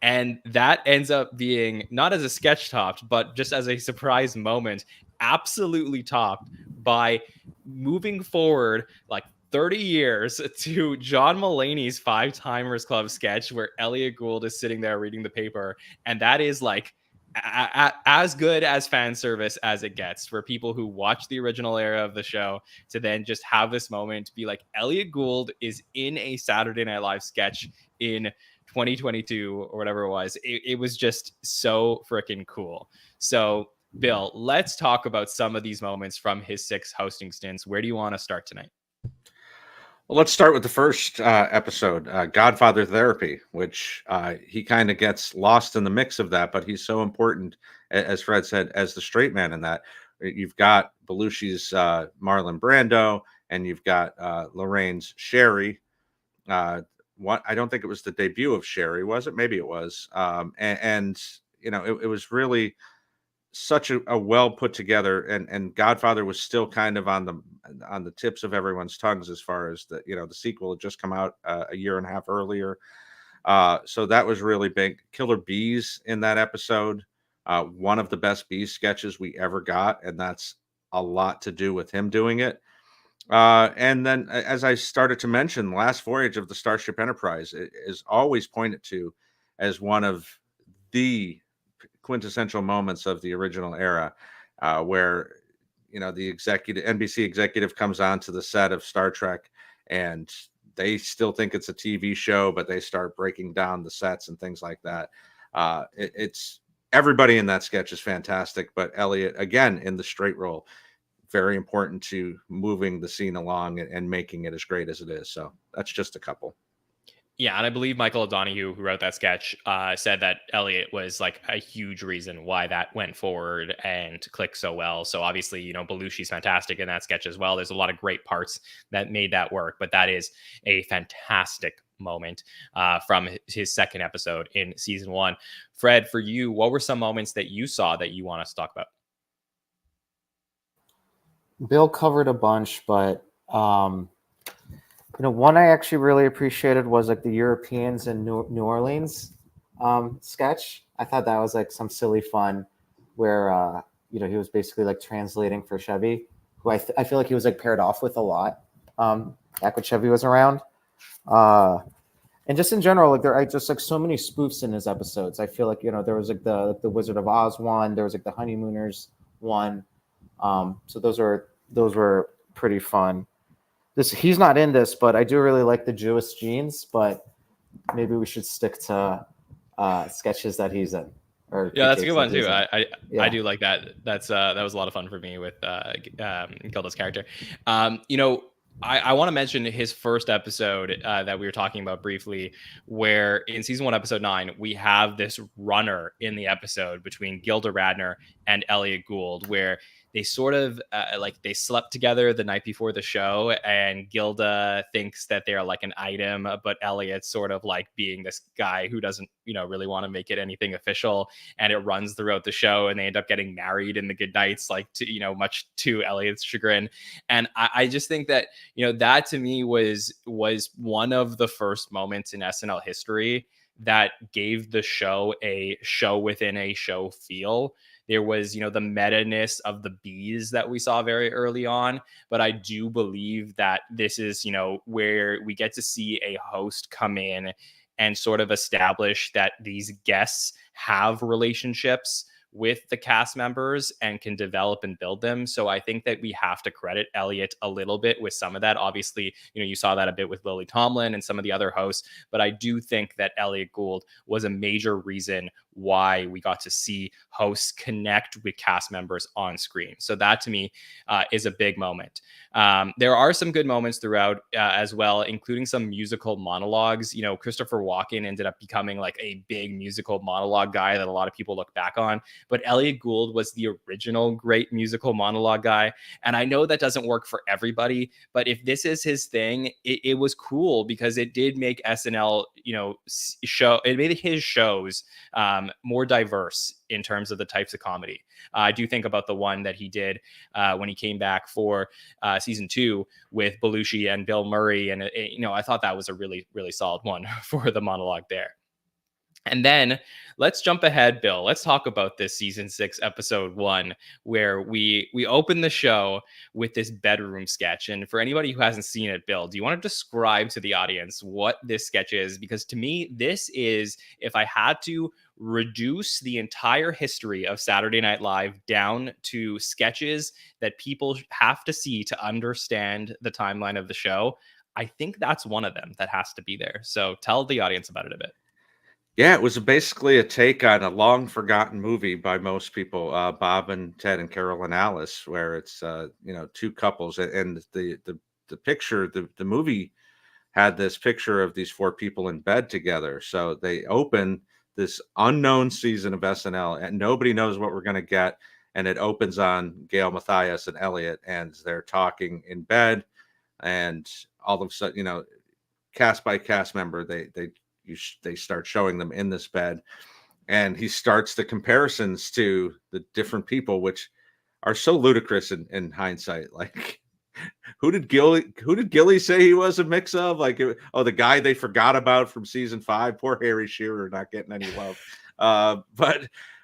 And that ends up being not as a sketch topped, but just as a surprise moment, absolutely topped by moving forward like 30 years to John Mulaney's Five Timers Club sketch where Elliot Gould is sitting there reading the paper. And that is like as good as fan service as it gets for people who watch the original era of the show, to then just have this moment to be like, Elliot Gould is in a Saturday Night Live sketch in 2022 or whatever it was. It was just so freaking cool. So Bill, let's talk about some of these moments from his 6 hosting stints. Where do you want to start tonight? Well, let's start with the first episode, Godfather Therapy, which he kind of gets lost in the mix of that, but he's so important, as Fred said, as the straight man in that. You've got Belushi's Marlon Brando, and you've got Lorraine's Sherry. I don't think it was the debut of Sherry, was it? Maybe it was. And it was really such a well put together, and Godfather was still kind of on the tips of everyone's tongues as far as the sequel had just come out a year and a half earlier. So that was really big. Killer Bees in that episode, one of the best Bees sketches we ever got, and that's a lot to do with him doing it. And then, as I started to mention, Last Voyage of the Starship Enterprise is always pointed to as one of the quintessential moments of the original era, where the NBC executive comes onto the set of Star Trek, and they still think it's a TV show, but they start breaking down the sets and things like that. It's everybody in that sketch is fantastic, but Elliot, again, in the straight role, very important to moving the scene along and making it as great as it is. So that's just a couple. Yeah, and I believe Michael O'Donoghue, who wrote that sketch, said that Elliot was like a huge reason why that went forward and clicked so well. So obviously, Belushi's fantastic in that sketch as well. There's a lot of great parts that made that work, but that is a fantastic moment from his second episode in season 1. Fred, for you, what were some moments that you saw that you want us to talk about? Bill covered a bunch, but one I actually really appreciated was like the Europeans in New Orleans sketch. I thought that was like some silly fun where he was basically like translating for Chevy, who I feel like he was like paired off with a lot back when Chevy was around. And just in general, like there are just like so many spoofs in his episodes. I feel like there was like the Wizard of Oz one, there was like the Honeymooners one. So those were pretty fun. He's not in this, but I do really like the Jewish jeans, but maybe we should stick to sketches that he's in. Yeah, that's a good one too. I do like that. That was a lot of fun for me with Gilda's character. I want to mention his first episode that we were talking about briefly, where in season 1, episode 9, we have this runner in the episode between Gilda Radner and Elliot Gould, where they sort of they slept together the night before the show, and Gilda thinks that they're like an item, but Elliot's sort of like being this guy who doesn't, really want to make it anything official, and it runs throughout the show, and they end up getting married in the good nights, like to, much to Elliot's chagrin. And I just think that, that to me was one of the first moments in SNL history that gave the show a show within a show feel There was, the meta-ness of the bees that we saw very early on. But I do believe that this is, where we get to see a host come in and sort of establish that these guests have relationships with the cast members and can develop and build them. So I think that we have to credit Elliot a little bit with some of that. Obviously, you saw that a bit with Lily Tomlin and some of the other hosts, but I do think that Elliot Gould was a major reason why we got to see hosts connect with cast members on screen. So that to me is a big moment. There are some good moments throughout as well, including some musical monologues. Christopher Walken ended up becoming like a big musical monologue guy that a lot of people look back on. But Elliot Gould was the original great musical monologue guy. And I know that doesn't work for everybody, but if this is his thing, it was cool because it did make SNL, it made his shows more diverse in terms of the types of comedy. I do think about the one that he did when he came back for season 2 with Belushi and Bill Murray. And, I thought that was a really, really solid one for the monologue there. And then let's jump ahead, Bill. Let's talk about this season 6, episode 1, where we open the show with this bedroom sketch. And for anybody who hasn't seen it, Bill, do you want to describe to the audience what this sketch is? Because to me, this is, if I had to reduce the entire history of Saturday Night Live down to sketches that people have to see to understand the timeline of the show, I think that's one of them that has to be there. So tell the audience about it a bit. Yeah, it was basically a take on a long forgotten movie by most people, Bob and Ted and Carol and Alice, where it's two couples, and the picture, the movie had this picture of these 4 people in bed together. So they open this unknown season of SNL, and nobody knows what we're going to get, and it opens on Gail Mathias and Elliot, and they're talking in bed, and all of a sudden, cast by cast member, they start showing them in this bed, and he starts the comparisons to the different people, which are so ludicrous in hindsight. Like, who did Gilly say he was a mix of? Like, the guy they forgot about from season 5, poor Harry Shearer, not getting any love.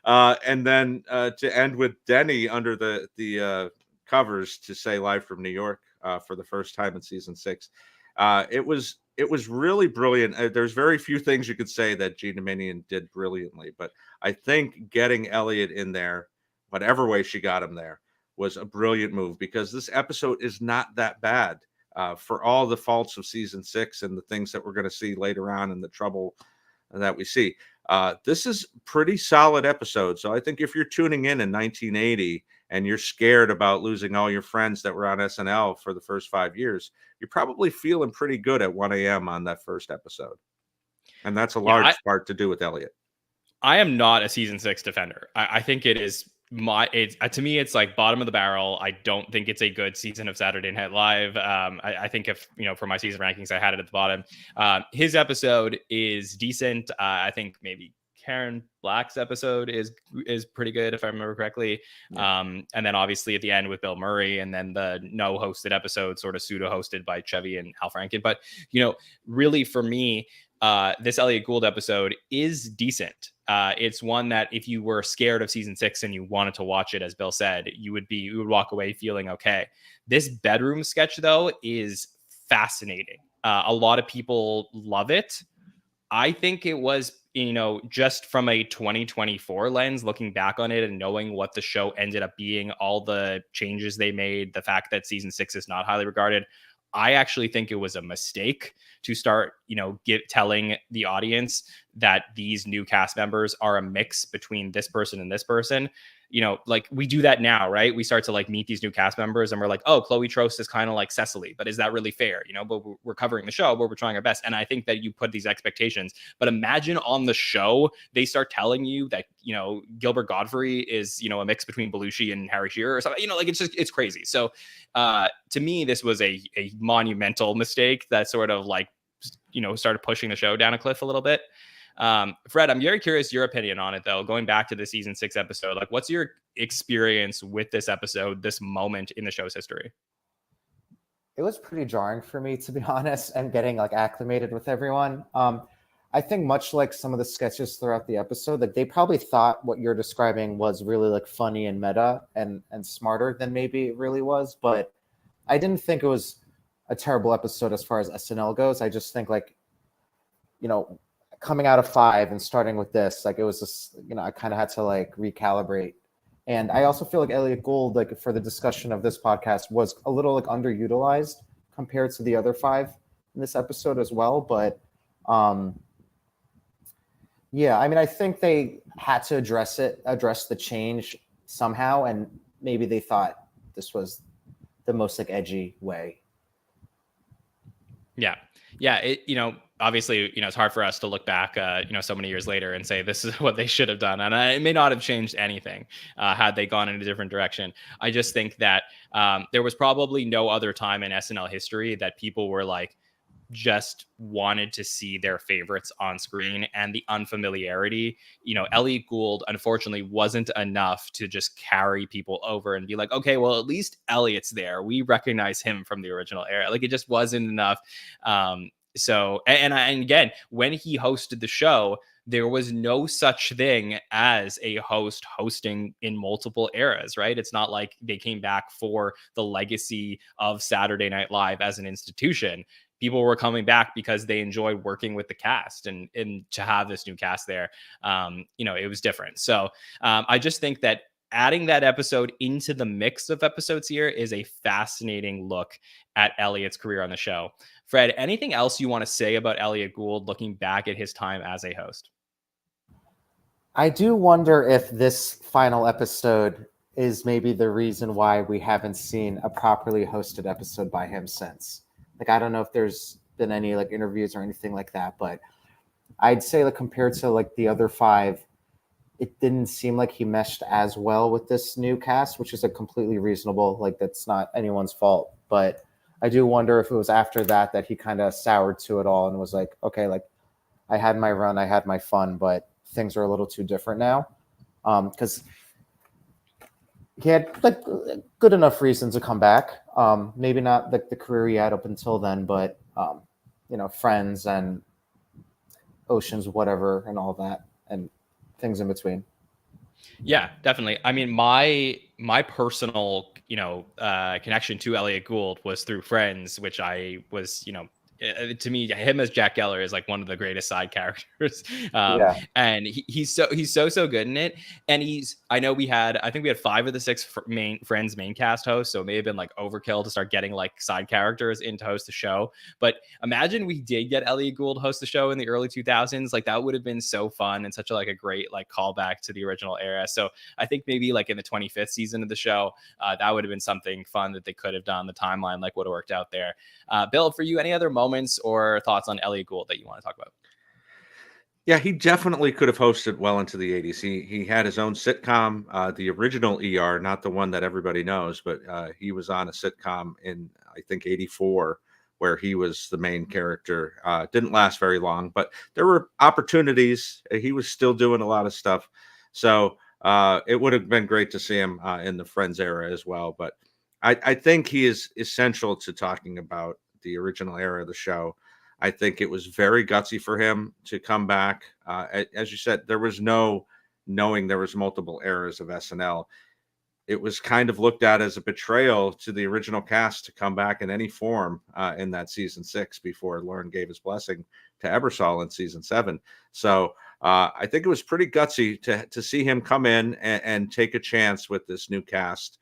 And then to end with Denny under the covers to say live from New York for the first time in season 6. It was really brilliant. There's very few things you could say that Gina Minion did brilliantly, but I think getting Elliot in there, whatever way she got him there, was a brilliant move, because this episode is not that bad for all the faults of season 6 and the things that we're going to see later on and the trouble that we see. This is pretty solid episode. So I think if you're tuning in 1980 and you're scared about losing all your friends that were on SNL for the first 5 years, you're probably feeling pretty good at 1 a.m. on that first episode. And that's a large part to do with Elliot. I am not a season 6 defender. I think it is to me, it's like bottom of the barrel. I don't think it's a good season of Saturday Night Live. I think if, for my season rankings, I had it at the bottom. His episode is decent. I think maybe Karen Black's episode is pretty good, if I remember correctly. Yeah. And then obviously at the end with Bill Murray, and then the no hosted episode, sort of pseudo hosted by Chevy and Al Franken. But, really for me, this Elliot Gould episode is decent. It's one that if you were scared of season 6 and you wanted to watch it, as Bill said, you would walk away feeling okay. This bedroom sketch, though, is fascinating. A lot of people love it. I think it was, just from a 2024 lens, looking back on it and knowing what the show ended up being, all the changes they made, the fact that season 6 is not highly regarded, I actually think it was a mistake to start, telling the audience that these new cast members are a mix between this person and this person. Like we do that now, right? We start to meet these new cast members and we're like, oh, Chloe Trost is kind of like Cecily, but is that really fair? But we're covering the show, but we're trying our best. And I think that you put these expectations, but imagine on the show, they start telling you that, Gilbert Godfrey is, a mix between Belushi and Harry Shearer or something, it's crazy. So to me, this was a monumental mistake that sort of started pushing the show down a cliff a little bit. Fred, I'm very curious your opinion on it, though. Going back to the season 6 episode, what's your experience with this episode, this moment in the show's history? It was pretty jarring for me, to be honest, and getting acclimated with everyone. I think much like some of the sketches throughout the episode, like they probably thought what you're describing was really like funny and meta and smarter than maybe it really was. But I didn't think it was a terrible episode as far as SNL goes. I just think like, coming out of 5 and starting with this, like it was just, I kind of had to like recalibrate. And I also feel like Elliot Gould, like for the discussion of this podcast, was a little like underutilized compared to the other 5 in this episode as well. But yeah, I mean, I think they had to address the change somehow, and maybe they thought this was the most like edgy way. Yeah. Obviously, it's hard for us to look back, so many years later and say this is what they should have done. And it may not have changed anything had they gone in a different direction. I just think that there was probably no other time in SNL history that people were like, just wanted to see their favorites on screen, and the unfamiliarity, Elliot Gould unfortunately wasn't enough to just carry people over and be like, okay, well, at least Elliot's there. We recognize him from the original era. Like it just wasn't enough. So, and again, when he hosted the show, there was no such thing as a host hosting in multiple eras, right? It's not like they came back for the legacy of Saturday Night Live as an institution. People were coming back because they enjoyed working with the cast, and to have this new cast there, it was different. So I just think that adding that episode into the mix of episodes here is a fascinating look at Elliot's career on the show. Fred, anything else you want to say about Elliot Gould looking back at his time as a host? I do wonder if this final episode is maybe the reason why we haven't seen a properly hosted episode by him since. Like, I don't know if there's been any like interviews or anything like that, but I'd say like compared to like the other 5, it didn't seem like he meshed as well with this new cast, which is a completely reasonable, like that's not anyone's fault. But I do wonder if it was after that he kind of soured to it all and was like, okay, like I had my run, I had my fun, but things are a little too different now. Because he had like good enough reasons to come back. Maybe not like the career he had up until then, but Friends and Oceans, whatever, and all that, and things in between. Yeah, definitely. I mean, my personal, connection to Elliot Gould was through Friends, which I was, to me, him as Jack Geller is like one of the greatest side characters. And he's so good in it. And I think we had 5 of the 6 Friends main cast hosts. So it may have been like overkill to start getting like side characters in to host the show. But imagine we did get Elliot Gould host the show in the early 2000s. Like that would have been so fun and such a great like callback to the original era. So I think maybe like in the 25th season of the show, that would have been something fun that they could have done. The timeline like would have worked out there. Bill, for you, any other moments or thoughts on Elliot Gould that you want to talk about? Yeah, he definitely could have hosted well into the 80s. He had his own sitcom, the original ER, not the one that everybody knows, but he was on a sitcom in, I think, 84, where he was the main character. Didn't last very long, but there were opportunities. He was still doing a lot of stuff. So it would have been great to see him in the Friends era as well. But I think he is essential to talking about the original era of the show. I think it was very gutsy for him to come back. As you said, there was no knowing there was multiple eras of SNL. It was kind of looked at as a betrayal to the original cast to come back in any form in that season 6 before Lauren gave his blessing to Ebersol in season 7. So I think it was pretty gutsy to see him come in and take a chance with this new cast.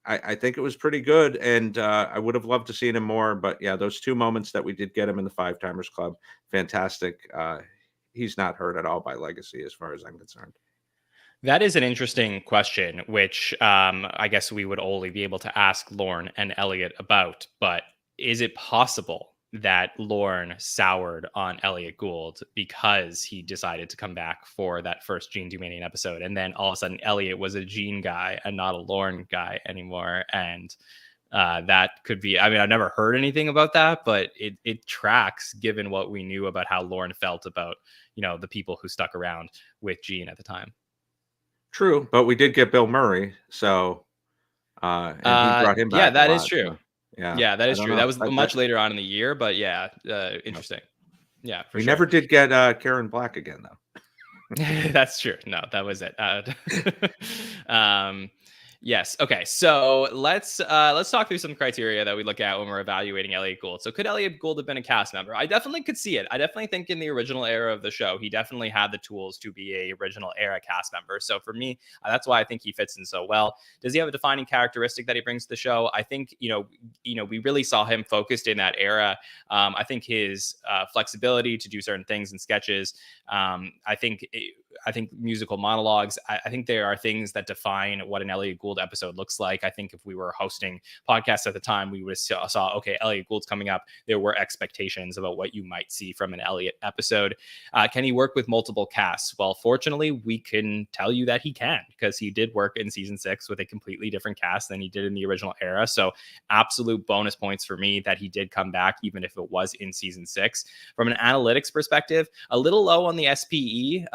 I think it was pretty good, and I would have loved to see him more. But yeah, those 2 moments that we did get him in the 5 Timers Club, fantastic. He's not hurt at all by legacy, as far as I'm concerned. That is an interesting question, which I guess we would only be able to ask Lauren and Elliot about. But is it possible that Lauren soured on Elliot Gould because he decided to come back for that first Gene Dumanian episode, and then all of a sudden Elliot was a Gene guy and not a Lauren guy anymore? And that could be, I mean, I've never heard anything about that, but it tracks given what we knew about how Lauren felt about, the people who stuck around with Gene at the time. True, but we did get Bill Murray, so and he brought him back. Yeah, that is lot, true. So, yeah, that is true. know. That was much later on in the year, but yeah, interesting. Yeah, for We sure. never did get Karen Black again, though. That's true. No, that was it. Yes. Okay. So let's talk through some criteria that we look at when we're evaluating Elliot Gould. So could Elliot Gould have been a cast member? I definitely could see it. I definitely think in the original era of the show, he definitely had the tools to be a original era cast member. So for me, that's why I think he fits in so well. Does he have a defining characteristic that he brings to the show? I think we really saw him focused in that era. I think his flexibility to do certain things in sketches. I think musical monologues, I think there are things that define what an Elliot Gould episode looks like. I think if we were hosting podcasts at the time, we would have saw, okay, Elliot Gould's coming up. There were expectations about what you might see from an Elliot episode. Can he work with multiple casts? Well, fortunately, we can tell you that he can, because he did work in season 6 with a completely different cast than he did in the original era. So absolute bonus points for me that he did come back, even if it was in season 6. From an analytics perspective, a little low on the SPE.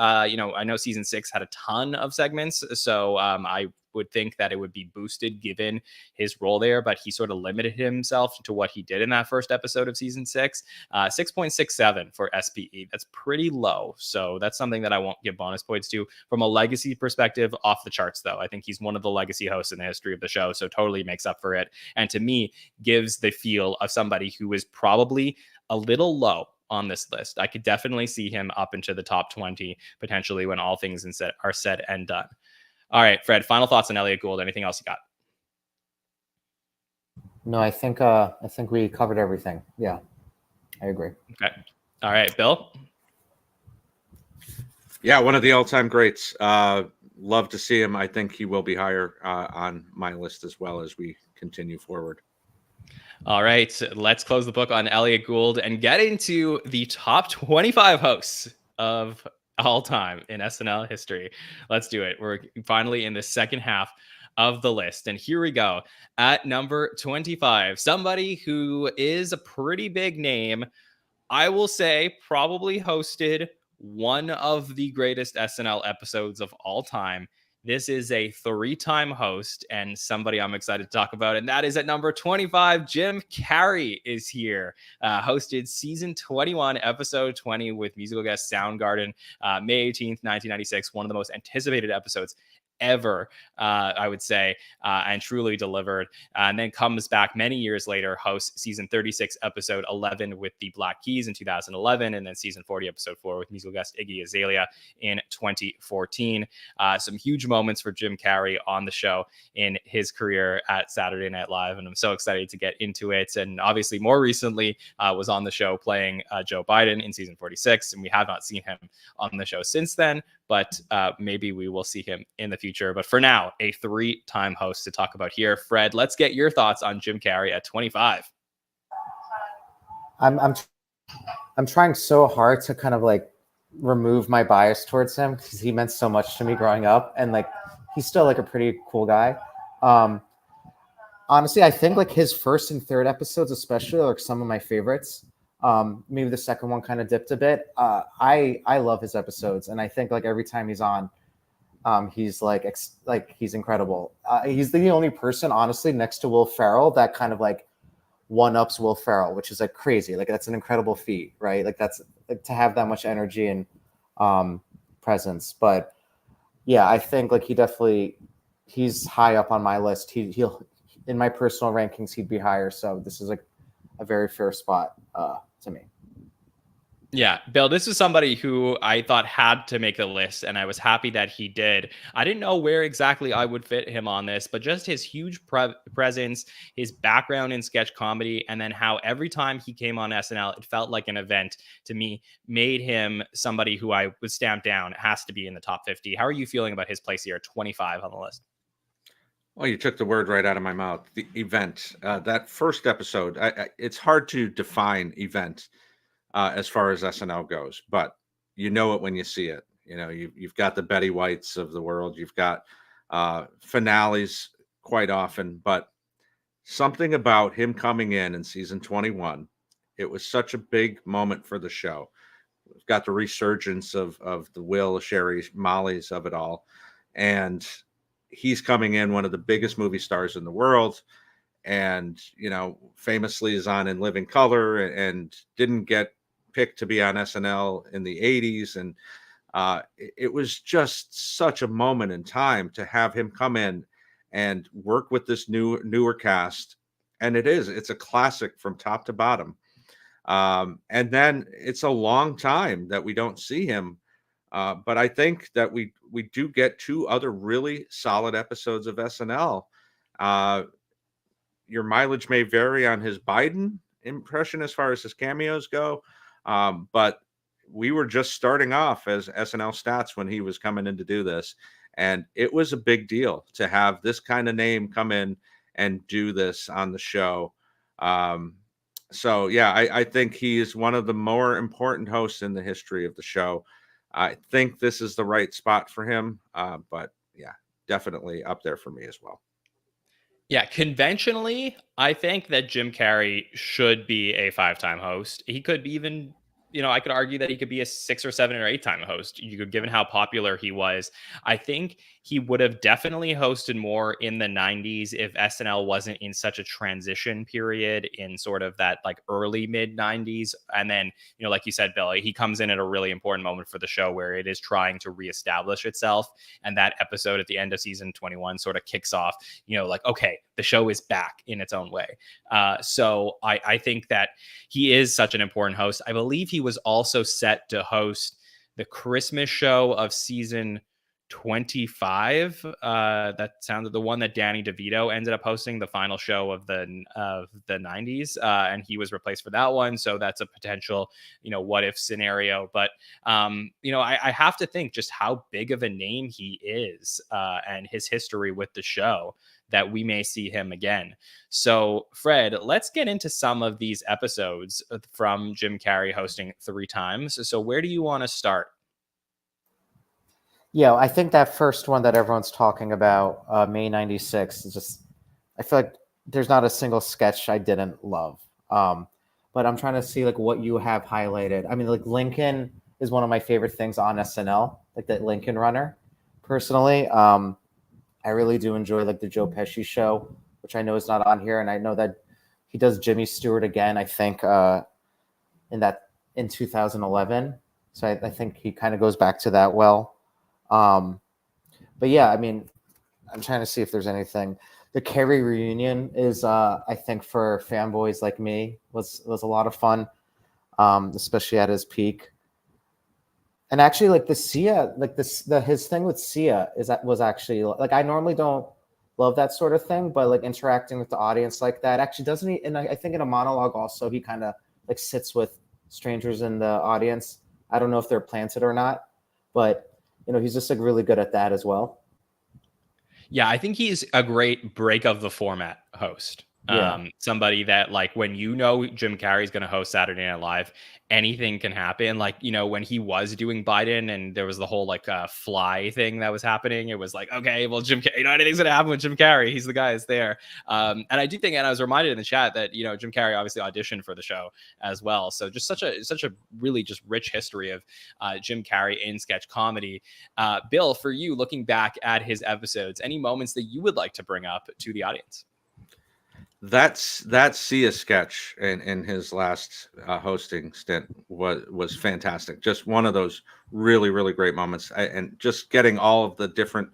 I know season 6 had a ton of segments, so I would think that it would be boosted given his role there, but he sort of limited himself to what he did in that first episode of season 6. 6.67 for SPE. That's pretty low. So that's something that I won't give bonus points to. From a legacy perspective, off the charts, though. I think he's one of the legacy hosts in the history of the show, so totally makes up for it. And to me, gives the feel of somebody who is probably a little low on this list. I could definitely see him up into the top 20 potentially when all things are said and done. All right, Fred, final thoughts on Elliot Gould. Anything else you got? No, I think we covered everything. Yeah, I agree. Okay. All right, Bill. Yeah, one of the all-time greats. Love to see him. I think he will be higher on my list as well as we continue forward. All right, let's close the book on Elliot Gould and get into the top 25 hosts of all time in SNL history. Let's do it. We're finally in the second half of the list. And here we go. At number 25, somebody who is a pretty big name. I will say probably hosted one of the greatest SNL episodes of all time. This is a 3-time host and somebody I'm excited to talk about. And that is at number 25. Jim Carrey is here. Hosted season 21, episode 20 with musical guest Soundgarden, May 18th, 1996. One of the most anticipated episodes ever, I would say, and truly delivered. And then comes back many years later, hosts season 36, episode 11 with the Black Keys in 2011, and then season 40, episode 4 with musical guest Iggy Azalea in 2014. Some huge moments for Jim Carrey on the show in his career at Saturday Night Live, and I'm so excited to get into it. And obviously, more recently, was on the show playing Joe Biden in season 46, and we have not seen him on the show since then, but maybe we will see him in the future. But for now, a 3-time host to talk about here. Fred, let's get your thoughts on Jim Carrey at 25. I'm trying so hard to kind of like remove my bias towards him because he meant so much to me growing up, and like he's still like a pretty cool guy. Honestly, I think like his first and third episodes especially are like some of my favorites. Maybe the second one kind of dipped a bit. I love his episodes, and I think like every time he's on, he's he's incredible. He's the only person, honestly, next to Will Ferrell that kind of like one-ups Will Ferrell, which is like crazy. Like that's an incredible feat, right? Like that's like, to have that much energy and presence. But yeah, I think like he's high up on my list. He'll in my personal rankings, he'd be higher. So this is like a very fair spot to me. Yeah, Bill, this is somebody who I thought had to make the list, and I was happy that he did. I didn't know where exactly I would fit him on this, but just his huge presence, his background in sketch comedy, and then how every time he came on SNL, it felt like an event to me, made him somebody who I would stamp down has to be in the top 50. How are you feeling about his place here, 25 on the list? Well, you took the word right out of my mouth. The event, that first episode, it's hard to define event as far as SNL goes, but you know it when you see it. You know, you've got the Betty Whites of the world. You've got finales quite often, but something about him coming in season 21, it was such a big moment for the show. We've got the resurgence of the Will, Sherry, Molly's of it all. And he's coming in, one of the biggest movie stars in the world, and, you know, famously is on In Living Color and didn't get picked to be on SNL in the 80s. And it was just such a moment in time to have him come in and work with this newer cast. And it's a classic from top to bottom. And then it's a long time that we don't see him. But I think that we do get 2 other really solid episodes of SNL. Your mileage may vary on his Biden impression as far as his cameos go, but we were just starting off as SNL stats when he was coming in to do this, and it was a big deal to have this kind of name come in and do this on the show. So yeah, I think he is one of the more important hosts in the history of the show. I think this is the right spot for him, but yeah, definitely up there for me as well. Yeah, conventionally, I think that Jim Carrey should be a 5-time host. He could be even, I could argue that he could be a 6 or 7 or 8-time host. You could, given how popular he was. I think he would have definitely hosted more in the 90s if SNL wasn't in such a transition period in sort of that like early mid 90s. And then, like you said, Billy, he comes in at a really important moment for the show where it is trying to reestablish itself. And that episode at the end of season 21 sort of kicks off, like, okay, the show is back in its own way. So I think that he is such an important host. I believe he was also set to host the Christmas show of season 25. That sounded the one that Danny DeVito ended up hosting, the final show of the 90s, and he was replaced for that one. So that's a potential, what if scenario. But I have to think just how big of a name he is, and his history with the show, that we may see him again. So, Fred, let's get into some of these episodes from Jim Carrey hosting 3 times. So where do you want to start? Yeah, I think that first one that everyone's talking about, May 96, is just, I feel like there's not a single sketch I didn't love. But I'm trying to see like what you have highlighted. I mean, like Lincoln is one of my favorite things on SNL, like that Lincoln Runner, personally. I really do enjoy like the Joe Pesci show, which I know is not on here. And I know that he does Jimmy Stewart again, I think, in 2011. So I think he kind of goes back to that well. But yeah, I mean, I'm trying to see if there's anything. The Carrey reunion is, I think, for fanboys like me, was a lot of fun, especially at his peak. And actually, like the Sia, like his thing with Sia was actually like, I normally don't love that sort of thing, but like interacting with the audience like that actually doesn't he? And I think in a monologue also he kind of like sits with strangers in the audience. I don't know if they're planted or not, but he's just like really good at that as well. Yeah, I think he's a great break of the format host. Yeah. Somebody that like when Jim Carrey's going to host Saturday Night Live, anything can happen. Like, when he was doing Biden and there was the whole like fly thing that was happening, it was like, okay, well, Jim Carrey, anything's going to happen with Jim Carrey. He's the guy that's there. And I do think, and I was reminded in the chat that, Jim Carrey obviously auditioned for the show as well. So just such a really just rich history of Jim Carrey in sketch comedy. Bill, for you, looking back at his episodes, any moments that you would like to bring up to the audience? That Sia sketch in his last hosting stint was fantastic. Just one of those really, really great moments. And just getting all of the different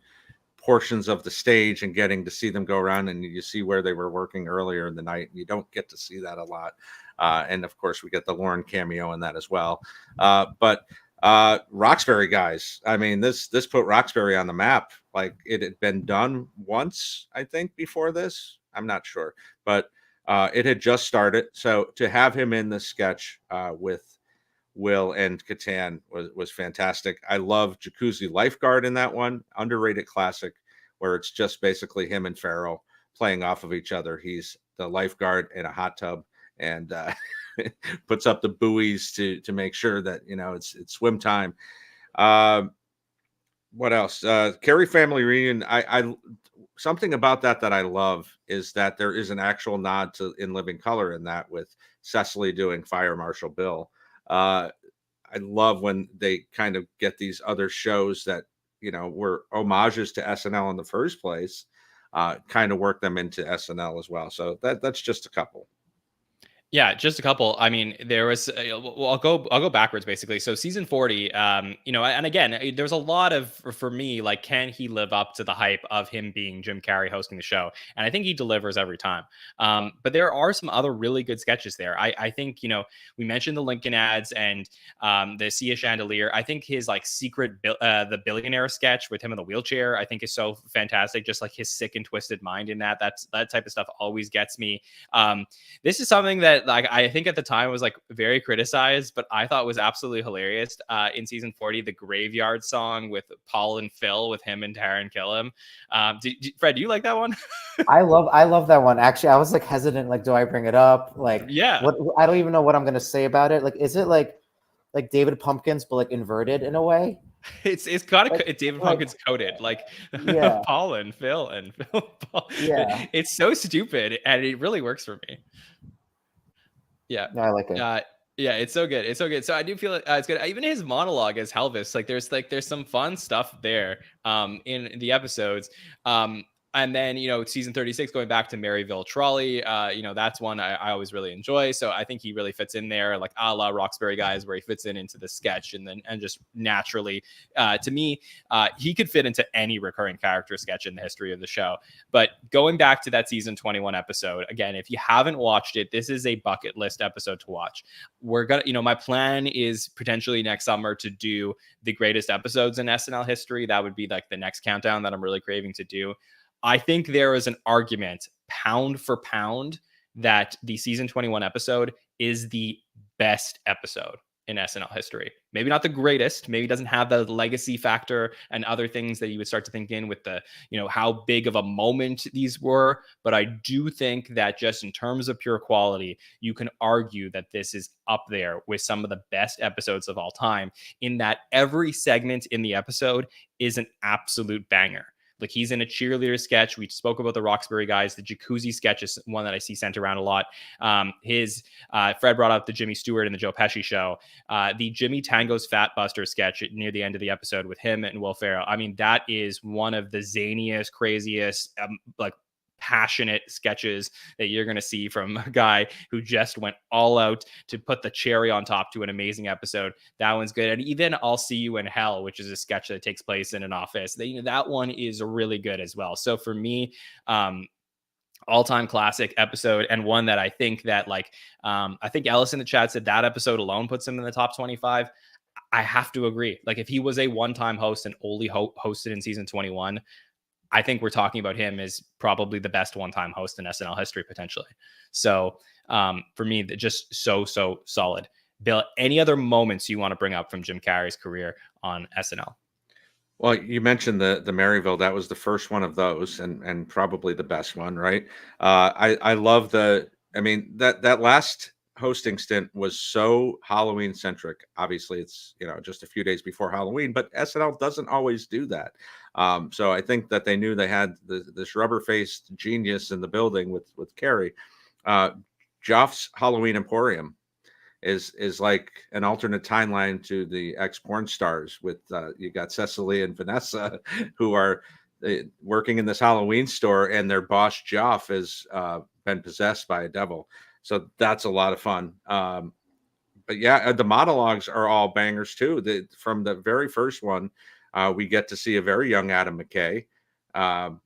portions of the stage and getting to see them go around, and you see where they were working earlier in the night. You don't get to see that a lot. And of course, we get the Lauren cameo in that as well. But Roxbury guys, I mean, this put Roxbury on the map. Like, it had been done once, I think, before this. I'm not sure, but it had just started. So to have him in the sketch with Will and Catan was fantastic. I love Jacuzzi Lifeguard in that one, underrated classic, where it's just basically him and Farrell playing off of each other. He's the lifeguard in a hot tub and puts up the buoys to make sure that it's swim time. What else? Carrey family reunion. I something about that I love is that there is an actual nod to In Living Color in that, with Cecily doing Fire Marshal Bill. I love when they kind of get these other shows that were homages to SNL in the first place, kind of work them into SNL as well. So that's just a couple. Yeah, just a couple. I mean, there was. Well, I'll go backwards basically. So season 40. And again, there's a lot of for me like, can he live up to the hype of him being Jim Carrey hosting the show? And I think he delivers every time. But there are some other really good sketches there. I think we mentioned the Lincoln ads and the Sia Chandelier. I think his like the billionaire sketch with him in the wheelchair, I think is so fantastic. Just like his sick and twisted mind in that. That type of stuff always gets me. This is something that like I think at the time was like very criticized, but I thought was absolutely hilarious. In season 40, the Graveyard song with Paul and Phil with him and Taron Killam. Fred, do you like that one? I love that one. Actually, I was like hesitant, like, do I bring it up? Like, Yeah. what, I don't even know what I'm gonna say about it. Like, is it like David Pumpkins, but like inverted in a way? It's kind of Like, David Pumpkins coded, like yeah, Paul and Phil and Phil. Paul. yeah. It's so stupid, and it really works for me. Yeah. No, I like it. Yeah, it's so good. It's so good. So I do feel it's good. Even his monologue as Helvis, there's some fun stuff there in the episodes. And then, season 36, going back to Maryville Trolley, that's one I always really enjoy. So I think he really fits in there, like a la Roxbury Guys, where he fits into the sketch and just naturally, to me, he could fit into any recurring character sketch in the history of the show. But going back to that season 21 episode, again, if you haven't watched it, this is a bucket list episode to watch. We're going to, my plan is potentially next summer to do the greatest episodes in SNL history. That would be like the next countdown that I'm really craving to do. I think there is an argument, pound for pound, that the season 21 episode is the best episode in SNL history. Maybe not the greatest, maybe doesn't have the legacy factor and other things that you would start to think in with the, how big of a moment these were. But I do think that just in terms of pure quality, you can argue that this is up there with some of the best episodes of all time, in that every segment in the episode is an absolute banger. Like, he's in a cheerleader sketch. We spoke about the Roxbury Guys. The jacuzzi sketch is one that I see sent around a lot. Fred brought up the Jimmy Stewart and the Joe Pesci show. The Jimmy Tango's Fat Buster sketch near the end of the episode with him and Will Ferrell. I mean, that is one of the zaniest, craziest, passionate sketches that you're going to see from a guy who just went all out to put the cherry on top to an amazing episode. That one's good. And even I'll See You in Hell, which is a sketch that takes place in an office, that one is really good as well. So for me, all-time classic episode, and one that I think that I think Ellis in the chat said that episode alone puts him in the top 25. I have to agree. Like, if he was a one-time host and only hosted in season 21, I think we're talking about him as probably the best one-time host in SNL history, potentially. So for me, just so solid. Bill, any other moments you want to bring up from Jim Carrey's career on SNL? Well, you mentioned the Maryville. That was the first one of those, and probably the best one, right? I love that last hosting stint was so Halloween centric. Obviously, it's just a few days before Halloween, but SNL doesn't always do that. So I think that they knew they had this rubber-faced genius in the building with Carrey. Joff's Halloween Emporium is like an alternate timeline to the ex-porn stars. With you got Cecily and Vanessa, who are working in this Halloween store, and their boss Joff has been possessed by a devil. So that's a lot of fun. But yeah, the monologues are all bangers too. From the very first one, we get to see a very young Adam McKay,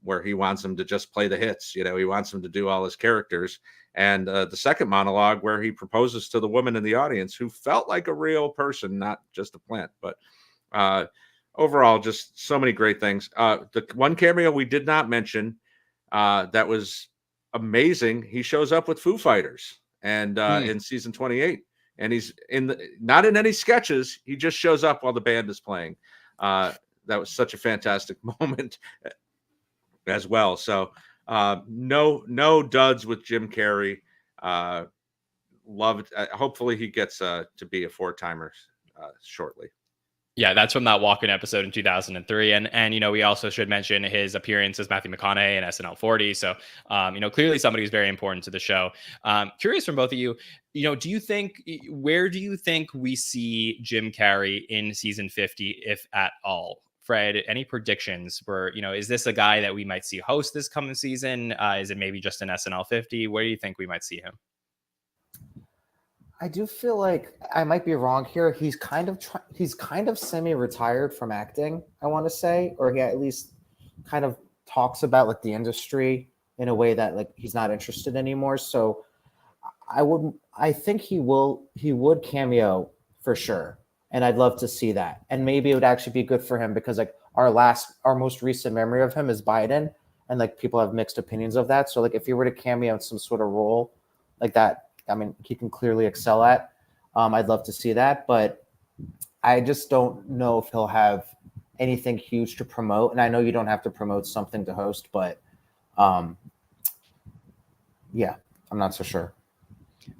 where he wants him to just play the hits. He wants him to do all his characters. And the second monologue, where he proposes to the woman in the audience who felt like a real person, not just a plant. But overall, just so many great things. The one cameo we did not mention that was amazing. He shows up with Foo Fighters, and in season 28, and he's not in any sketches. He just shows up while the band is playing. That was such a fantastic moment as well. So no duds with Jim Carrey. Loved. Hopefully he gets to be a 4-timer shortly. Yeah, that's from that walk-in episode in 2003. And we also should mention his appearance as Matthew McConaughey in SNL 40. So, clearly somebody who's very important to the show. Curious from both of you, where do you think we see Jim Carrey in season 50, if at all? Fred, any predictions is this a guy that we might see host this coming season? Is it maybe just an SNL 50? Where do you think we might see him? I do feel like I might be wrong here. He's kind of semi-retired from acting, I want to say, or he at least kind of talks about like the industry in a way that like he's not interested anymore. So I think he would cameo for sure. And I'd love to see that. And maybe it would actually be good for him because like our most recent memory of him is Biden, and like people have mixed opinions of that. So like if he were to cameo in some sort of role like that, I mean, he can clearly excel at. I'd love to see that, but I just don't know if he'll have anything huge to promote. And I know you don't have to promote something to host, but yeah, I'm not so sure.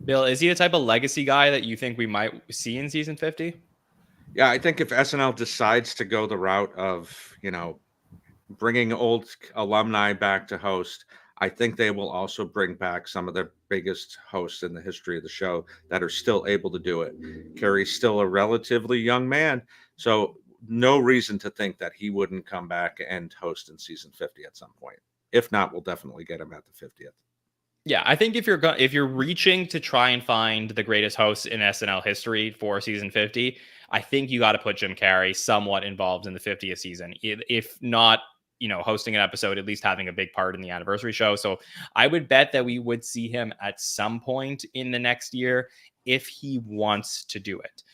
Bill, is he the type of legacy guy that you think we might see in season 50? Yeah, I think if SNL decides to go the route of, bringing old alumni back to host, I think they will also bring back some of the biggest hosts in the history of the show that are still able to do it. Carrey's still a relatively young man, so no reason to think that he wouldn't come back and host in season 50 at some point. If not, we'll definitely get him at the 50th. Yeah, I think if you're reaching to try and find the greatest hosts in SNL history for season 50, I think you got to put Jim Carrey somewhat involved in the 50th season. If not, hosting an episode, at least having a big part in the anniversary show. So I would bet that we would see him at some point in the next year if he wants to do it.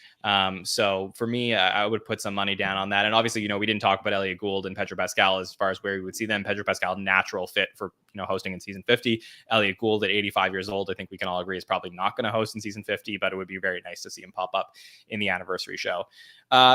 So for me, I would put some money down on that. And obviously, we didn't talk about Elliot Gould and Pedro Pascal as far as where we would see them. Pedro Pascal, natural fit for, hosting in season 50. Elliot Gould at 85 years old, I think we can all agree is probably not going to host in season 50, but it would be very nice to see him pop up in the anniversary show.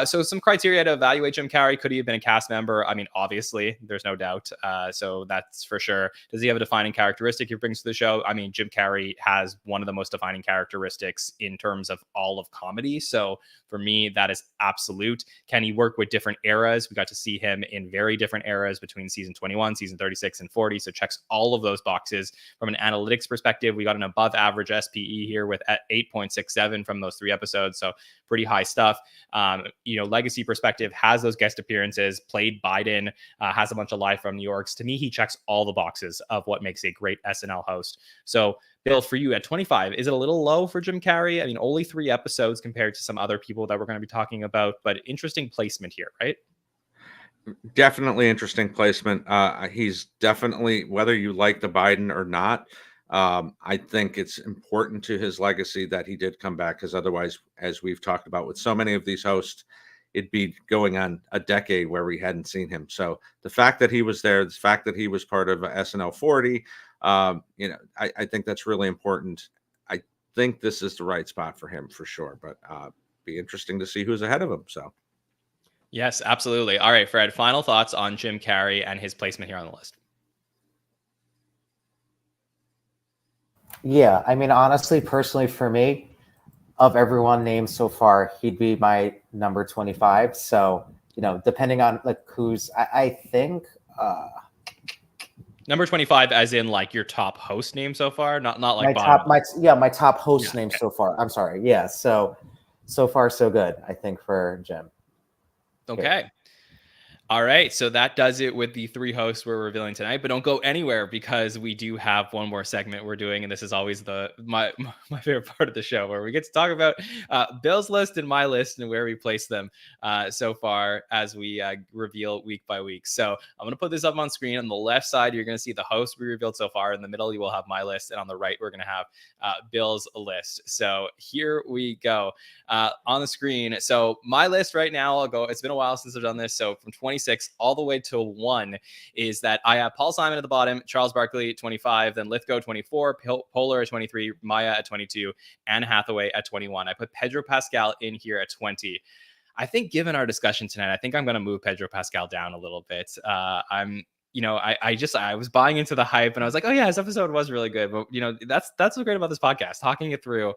So some criteria to evaluate Jim Carrey. Could he have been a cast member? I mean, obviously, there's no doubt. So that's for sure. Does he have a defining characteristic he brings to the show? I mean, Jim Carrey has one of the most defining characteristics in terms of all of comedy. So for me, that is absolute. Can he work with different eras? We got to see him in very different eras between season 21, season 36, and 40. So checks all of those boxes. From an analytics perspective, we got an above average SPE here with at 8.67 from those 3 episodes. So pretty high stuff. Legacy perspective, has those guest appearances, played Biden, has a bunch of live from New York's. To me, he checks all the boxes of what makes a great SNL host. So Bill, for you at 25, is it a little low for Jim Carrey? I mean, only 3 episodes compared to some other people that we're going to be talking about, but interesting placement here, right? Definitely interesting placement. He's definitely, whether you like the Biden or not, I think it's important to his legacy that he did come back, because otherwise, as we've talked about with so many of these hosts, it'd be going on a decade where we hadn't seen him. So the fact that he was there, the fact that he was part of SNL 40, I think that's really important. I think this is the right spot for him for sure, but be interesting to see who's ahead of him. So. Yes, absolutely. All right, Fred, final thoughts on Jim Carrey and his placement here on the list. Yeah, I mean, honestly, personally, for me, of everyone named so far, he'd be my number 25. So, depending on like who's, I think. Number 25, as in like your top host name so far, not like my top host name so far. I'm sorry. Yeah. So far so good, I think, for Jim. Okay. All right. So that does it with the 3 hosts we're revealing tonight, but don't go anywhere because we do have one more segment we're doing. And this is always my favorite part of the show, where we get to talk about Bill's list and my list and where we place them so far as we reveal week by week. So I'm going to put this up on screen. On the left side, you're going to see the hosts we revealed so far. In the middle, you will have my list. And on the right, we're going to have Bill's list. So here we go on the screen. So my list right now, it's been a while since I've done this. So from 26 all the way to 1 is that I have Paul Simon at the bottom, Charles Barkley 25, then Lithgow 24, Poehler at 23, Maya at 22, Anne Hathaway at 21. I put Pedro Pascal in here at 20. I think given our discussion tonight, I think I'm going to move Pedro Pascal down a little bit. I was buying into the hype and I was like, oh yeah, his episode was really good. But that's what's great about this podcast, talking it through.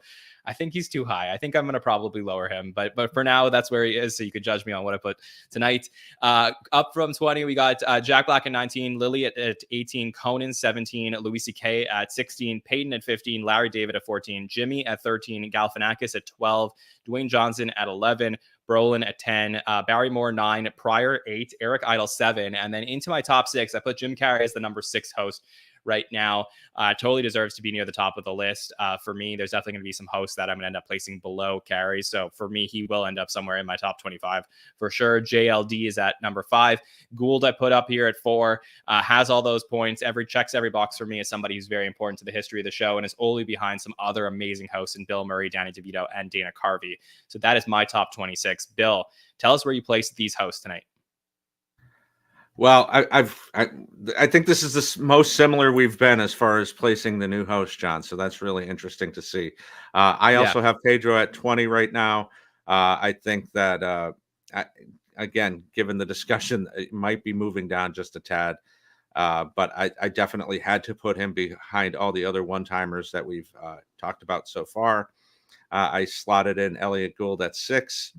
I think he's too high. I think I'm going to probably lower him, but for now, that's where he is. So you could judge me on what I put tonight. Up from 20, we got Jack Black at 19, Lily at 18, Conan 17, Louis C.K. at 16, Peyton at 15, Larry David at 14, Jimmy at 13, Galifianakis at 12, Dwayne Johnson at 11, Brolin at 10, Barrymore 9, Pryor 8, Eric Idle 7, and then into my top 6, I put Jim Carrey as the number 6 host. right now. Totally deserves to be near the top of the list. For me, there's definitely going to be some hosts that I'm going to end up placing below Carrey. So for me, he will end up somewhere in my top 25 for sure. JLD is at number 5. Gould I put up here at 4. Has all those points. Checks every box for me as somebody who's very important to the history of the show and is only behind some other amazing hosts in Bill Murray, Danny DeVito, and Dana Carvey. So that is my top 26. Bill, tell us where you place these hosts tonight. Well, I think this is the most similar we've been as far as placing the new host, John. So that's really interesting to see. I also have Pedro at 20 right now. I think that again, given the discussion, it might be moving down just a tad. But I definitely had to put him behind all the other one-timers that we've talked about so far. I slotted in Elliot Gould at 6.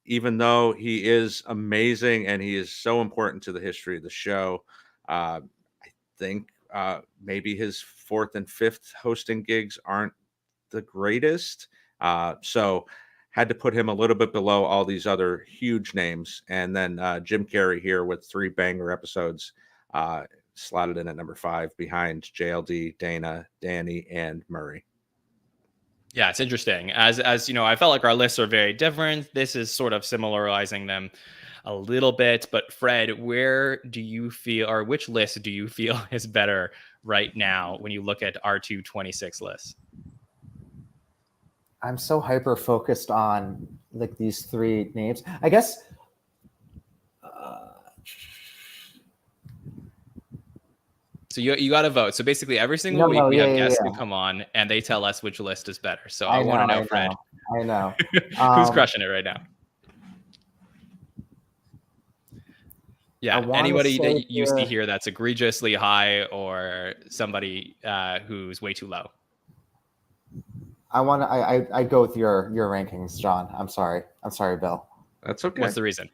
Even though he is amazing and he is so important to the history of the show, I think maybe his 4th and 5th hosting gigs aren't the greatest. So had to put him a little bit below all these other huge names. And then Jim Carrey here with 3 banger episodes slotted in at number 5 behind JLD, Dana, Danny, and Murray. Yeah, it's interesting. As you know, I felt like our lists are very different. This is sort of similarizing them a little bit. But Fred, where do you feel, or which list do you feel is better right now when you look at our 226 lists? I'm so hyper focused on like these 3 names. I guess so you got to vote. So basically every single week we have guests who come on and they tell us which list is better. So I want to know, Fred. I know. Who's crushing it right now? Yeah, anybody that you see here that's egregiously high or somebody who's way too low. I go with your rankings, John. I'm sorry, Bill. That's okay. What's the reason?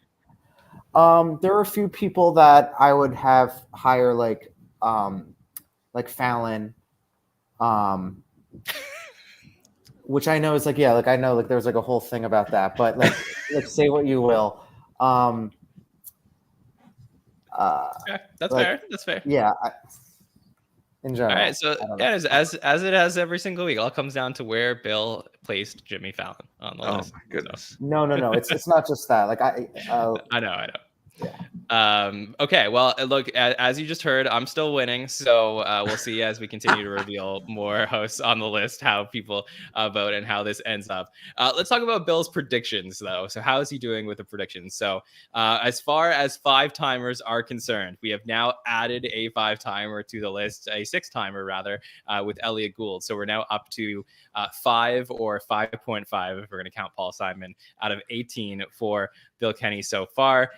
There are a few people that I would have higher, like Fallon, which I know is like, yeah, like I know like there's like a whole thing about that, but like say what you will. Okay, that's like, fair. That's fair. Yeah. In general. All right, so yeah, as it has every single week, it all comes down to where Bill placed Jimmy Fallon on the list. Oh my goodness! So. No, it's not just that. Like I know. Yeah. Okay, well, look, as you just heard, I'm still winning, so we'll see as we continue to reveal more hosts on the list, how people vote and how this ends up. Let's talk about Bill's predictions, though. So how is he doing with the predictions? So as far as 5-timers are concerned, we have now added a 5-timer to the list, a 6-timer rather, with Elliot Gould. So we're now up to 5 or 5.5 if we're going to count Paul Simon out of 18 for Bill Kenny so far.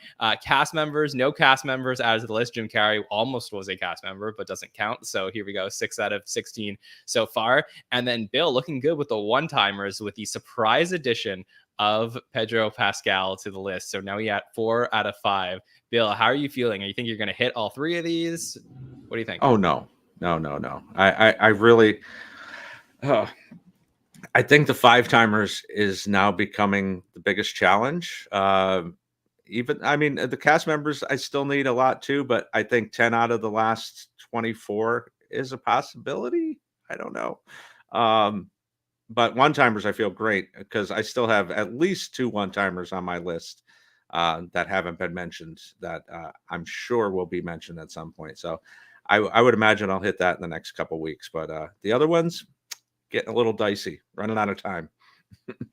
Cast members, no cast members added to the list. Jim Carrey almost was a cast member, but doesn't count. So here we go, 6 out of 16 so far. And then Bill looking good with the 1-timers with the surprise addition of Pedro Pascal to the list. So now we at 4 out of 5. Bill, how are you feeling? You think you're going to hit all 3 of these? What do you think? Oh, no. I really... I think the 5-timers is now becoming the biggest challenge. The cast members, I still need a lot too, but I think 10 out of the last 24 is a possibility. I don't know. But 1-timers, I feel great because I still have at least 2 1-timers on my list that haven't been mentioned that I'm sure will be mentioned at some point. So I would imagine I'll hit that in the next couple of weeks. But the other ones, getting a little dicey, running out of time.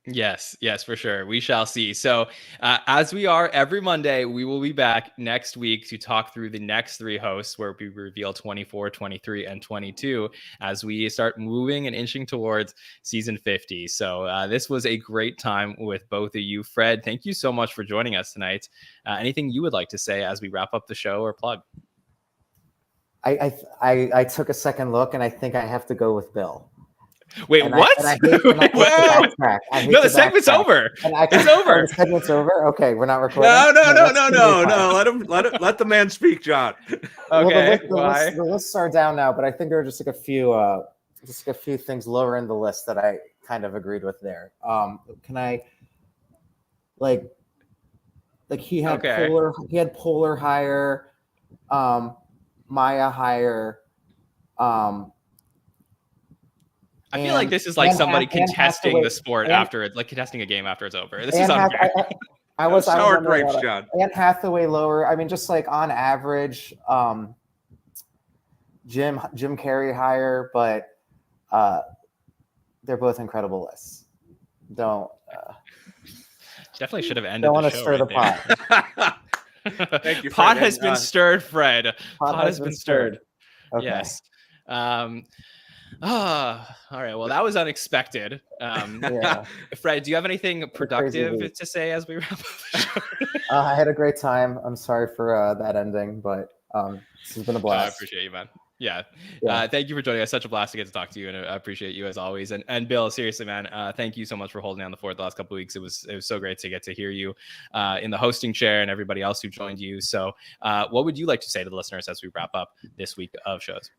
Yes, for sure. We shall see. So as we are every Monday, we will be back next week to talk through the next 3 hosts where we reveal 24, 23, and 22 as we start moving and inching towards season 50. So this was a great time with both of you. Fred, thank you so much for joining us tonight. Anything you would like to say as we wrap up the show or plug? I took a second look and I think I have to go with Bill. Wait, what? No, the segment's over. It's over. The segment's over. Okay, we're not recording. No. Let the man speak, John. Okay. Well, the lists are down now, but I think there are just like a few things lower in the list that I kind of agreed with there. Can I like he had Polar higher, Maya higher. I feel like this is like somebody contesting the sport after it's like contesting a game after it's over. This is unfair. I was sour grapes, John. Anne Hathaway lower. I mean, just like on average, Jim Carrey higher, but they're both incredible lists. Don't definitely should have ended. Don't want the to show stir right the pot. Thank you. Pot Fred. has been stirred, Fred. Pot has been stirred. Okay. Yes. All right. Well, that was unexpected. Yeah. Fred, do you have anything productive to say as we wrap up the show? I had a great time. I'm sorry for that ending, but this has been a blast. I appreciate you, man. Yeah. Yeah. Thank you for joining us. Such a blast to get to talk to you, and I appreciate you as always. And Bill, seriously, man, thank you so much for holding down the fort the last couple of weeks. It was so great to get to hear you in the hosting chair and everybody else who joined you. So, what would you like to say to the listeners as we wrap up this week of shows?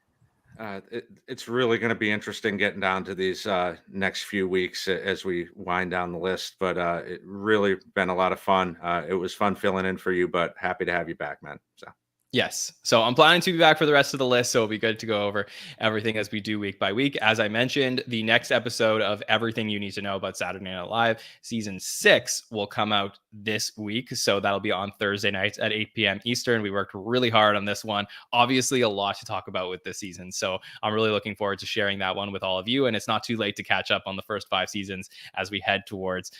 It's really going to be interesting getting down to these next few weeks as we wind down the list. But it really been a lot of fun. It was fun filling in for you, but happy to have you back, man. So. Yes. So I'm planning to be back for the rest of the list. So it'll be good to go over everything as we do week by week. As I mentioned, the next episode of Everything You Need to Know About Saturday Night Live season 6 will come out this week. So that'll be on Thursday nights at 8 p.m. Eastern. We worked really hard on this one. Obviously, a lot to talk about with this season. So I'm really looking forward to sharing that one with all of you. And it's not too late to catch up on the first 5 seasons as we head towards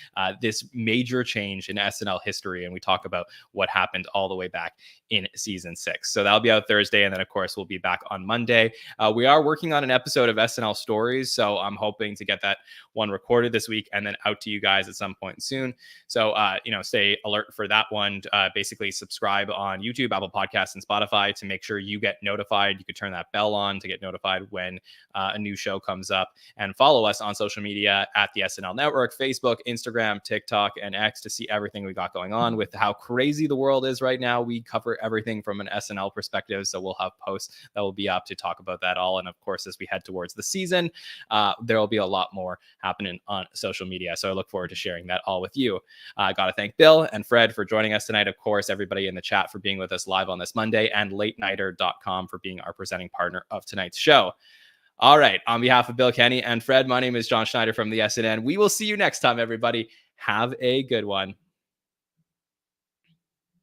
this major change in SNL history. And we talk about what happened all the way back in season 6. So that'll be out Thursday. And then, of course, we'll be back on Monday. We are working on an episode of SNL Stories. So I'm hoping to get that one recorded this week and then out to you guys at some point soon. So, stay alert for that one. Basically, subscribe on YouTube, Apple Podcasts, and Spotify to make sure you get notified. You could turn that bell on to get notified when a new show comes up. And follow us on social media at the SNL Network, Facebook, Instagram, TikTok, and X to see everything we got going on. With how crazy the world is right now, we cover everything from an SNL perspective. So we'll have posts that will be up to talk about that all. And of course, as we head towards the season, there will be a lot more happening on social media. So I look forward to sharing that all with you. I got to thank Bill and Fred for joining us tonight. Of course, everybody in the chat for being with us live on this Monday, and latenighter.com for being our presenting partner of tonight's show. All right. On behalf of Bill Kenny and Fred, my name is John Schneider from the SNN. We will see you next time, everybody. Have a good one.